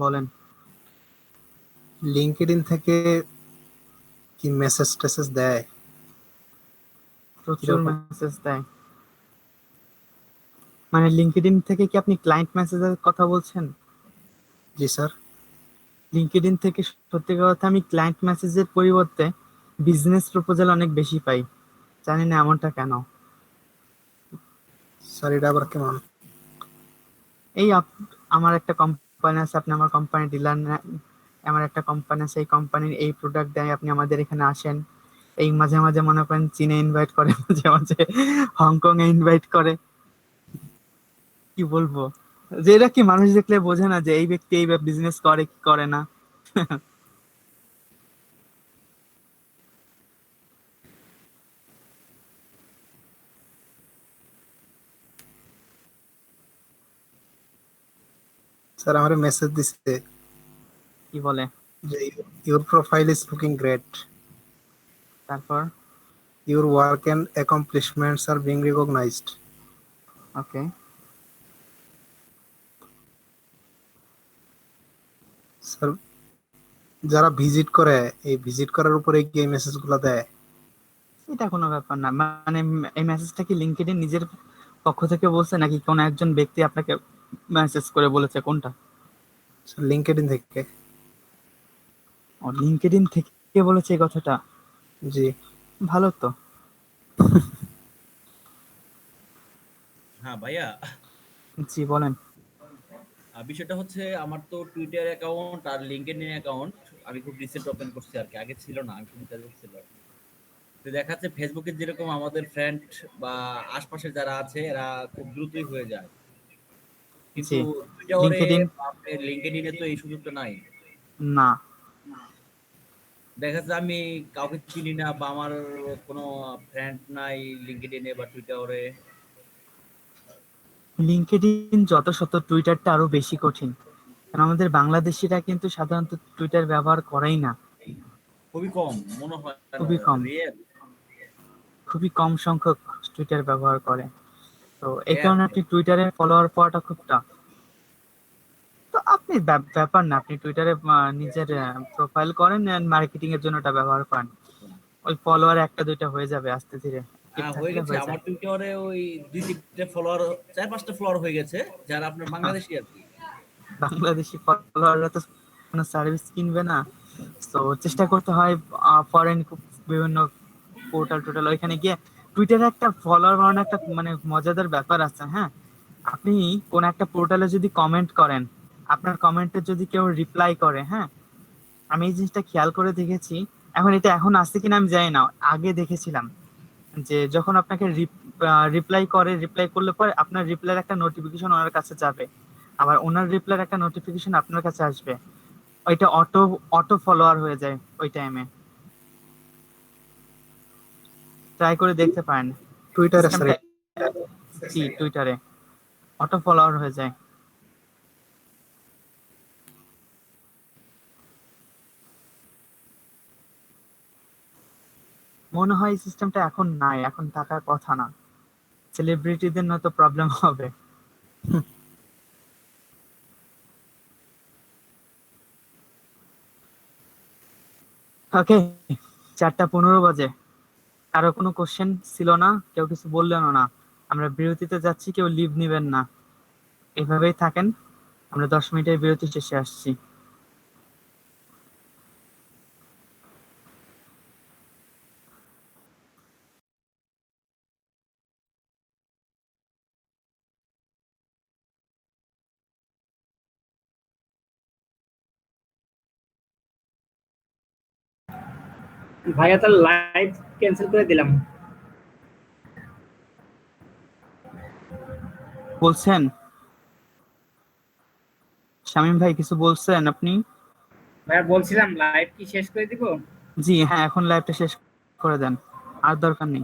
বলেন। লিঙ্কডইন থেকে কি মেসেজ টেসেজ দেয়? প্রচুর কিরকম? মেসেজ দেয়। মানে লিঙ্কডইন থেকে কি আপনি ক্লায়েন্ট মেসেজের কথা বলছেন? জি স্যার। লিঙ্কডইন থেকে সত্যি কথা আমি ক্লায়েন্ট মেসেজের পরিবর্তে বিজনেস প্রপোজাল অনেক বেশি পাই। জানি না এমনটা কেন। স্যার এটা আবার কেমন? এই আমার একটা কোম্পানি আছে, আপনি আমার কোম্পানি ডিলার, আমার একটা কোম্পানি আছে, এই কোম্পানির এই প্রোডাক্ট দেয়, আপনি আমাদের এখানে আসেন। এই মাঝে মাঝে মনে করেন চীনে ইনভাইট করে, মাঝে মাঝে হংকং এ ইনভাইট করে। কি বলবো, যে এরা কি মানুষ দেখলে বোঝে না যে এই ব্যক্তি এই বিজনেস করে কি করে না? স্যার আমার মেসেজ দিছে কি বলে? যে your profile is looking great, তারপর your work and accomplishments are being recognised. Okay, sir যারা ভিজিট করে এই ভিজিট করার উপরে কি এই মেসেজগুলো দেয়? এটা কোনো ব্যাপার না। মানে এই মেসেজটা কি লিঙ্কডইন নিজের পক্ষ থেকে বলছে নাকি কোনো একজন ব্যক্তি আপনাকে মেসেজ করে বলেছে, কোনটা? লিঙ্কডইন থেকে। ও, লিঙ্কডইন থেকে বলেছে এই কথাটা? জি। ভালো তো। হ্যাঁ ভাইয়া, জি বলেন। বিষয়টা হচ্ছে আমার তো টুইটার অ্যাকাউন্ট আর লিঙ্কডইন অ্যাকাউন্ট আমি খুব রিসেন্ট ওপেন করছি আর কি, আগে ছিল না, আমি খুব কাজে ছিল। তো দেখা যাচ্ছে ফেসবুকে যেরকম আমাদের ফ্রেন্ড বা আশপাশে যারা আছে এরা খুব দ্রুতই হয়ে যায়, কিন্তু জি, টুইটারে লিঙ্কডইন আপনার লিঙ্কডইনে তো এই সুযোগটা নাই। না। দেখা যাচ্ছে আমি কাউকে চিনি না বা আমার কোনো ফ্রেন্ড নাই লিঙ্কডইনে বা টুইটারে। লিঙ্কডইন যত শত টুইটারটা আরো বেশি কঠিন, কারণ আমাদের বাংলাদেশিরা কিন্তু সাধারণত টুইটার ব্যবহার করেই না। খুবই কম মনে হয়, খুবই কম, রিয়েল খুবই কম সংখ্যক টুইটার ব্যবহার করে। তো এই কারণে আপনি টুইটারে ফলোয়ার পাওয়াটা খুব টাফ। তো আপনি ব্যাপার না, আপনি টুইটারে নিজের প্রোফাইল করেন, মার্কেটিং এর জন্য ওটা ব্যবহার করেন, ওই ফলোয়ার একটা দুইটা হয়ে যাবে আস্তে ধীরে। হয়ে গেছে আমার টুইটারে ওই 2-3টে ফলোয়ার, 4-5টা ফলোয়ার হয়ে গেছে যারা আপনার বাংলাদেশি আর কি। বাংলাদেশি ফলোয়াররা তো কোনো সার্ভিস কিনবে না, তো চেষ্টা করতে হয় ফরেন বিভিন্ন পোর্টাল টোটাল ওইখানে গিয়ে। টুইটারে একটা ফলোয়ার বানানো একটা মানে মজাদার ব্যাপার আছে। হ্যাঁ, আপনি কোন একটা পোর্টালে যদি কমেন্ট করেন, আপনার কমেন্টে যদি কেউ রিপ্লাই করে, হ্যাঁ, আমি এই জিনিসটা খেয়াল করে দেখেছি, এটা এখন আসছে কিনা আমি জানি না, আগে দেখেছিলাম যে যখন আপনাকে রিপ্লাই করলে পরে আপনার রিপ্লাইয়ের একটা নোটিফিকেশন ওনার কাছে যাবে, আবার ওনার রিপ্লাইয়ের একটা নোটিফিকেশন আপনার কাছে আসবে, ওইটা অটো ফলোয়ার হয়ে যায় ওই টাইমে। ট্রাই করে দেখতে পারেন টুইটারে জি, টুইটারে অটো ফলোয়ার হয়ে যায়। মনে হয় সিস্টেমটা এখন নাই, এখন থাকার কথা না, সেলিব্রিটিদের নয়তো প্রবলেম হবে। ওকে, 4:15 বাজে, কারো কোনো কোশ্চেন ছিল না, কেউ কিছু বললেন না, আমরা বিরতিতে যাচ্ছি, কেউ লিভ নিবেন না, এভাবেই থাকেন, আমরা 10 মিনিটের বিরতি শেষে আসছি। ভাইয়া তার লাইভ ক্যান্সেল করে দিলাম। বলছেন শামীম ভাই, কিছু বলছেন আপনি? ভাইয়া বলছিলাম লাইভ কি শেষ করে দিব? জি হ্যাঁ, এখন লাইভটা শেষ করে দেন, আর দরকার নেই।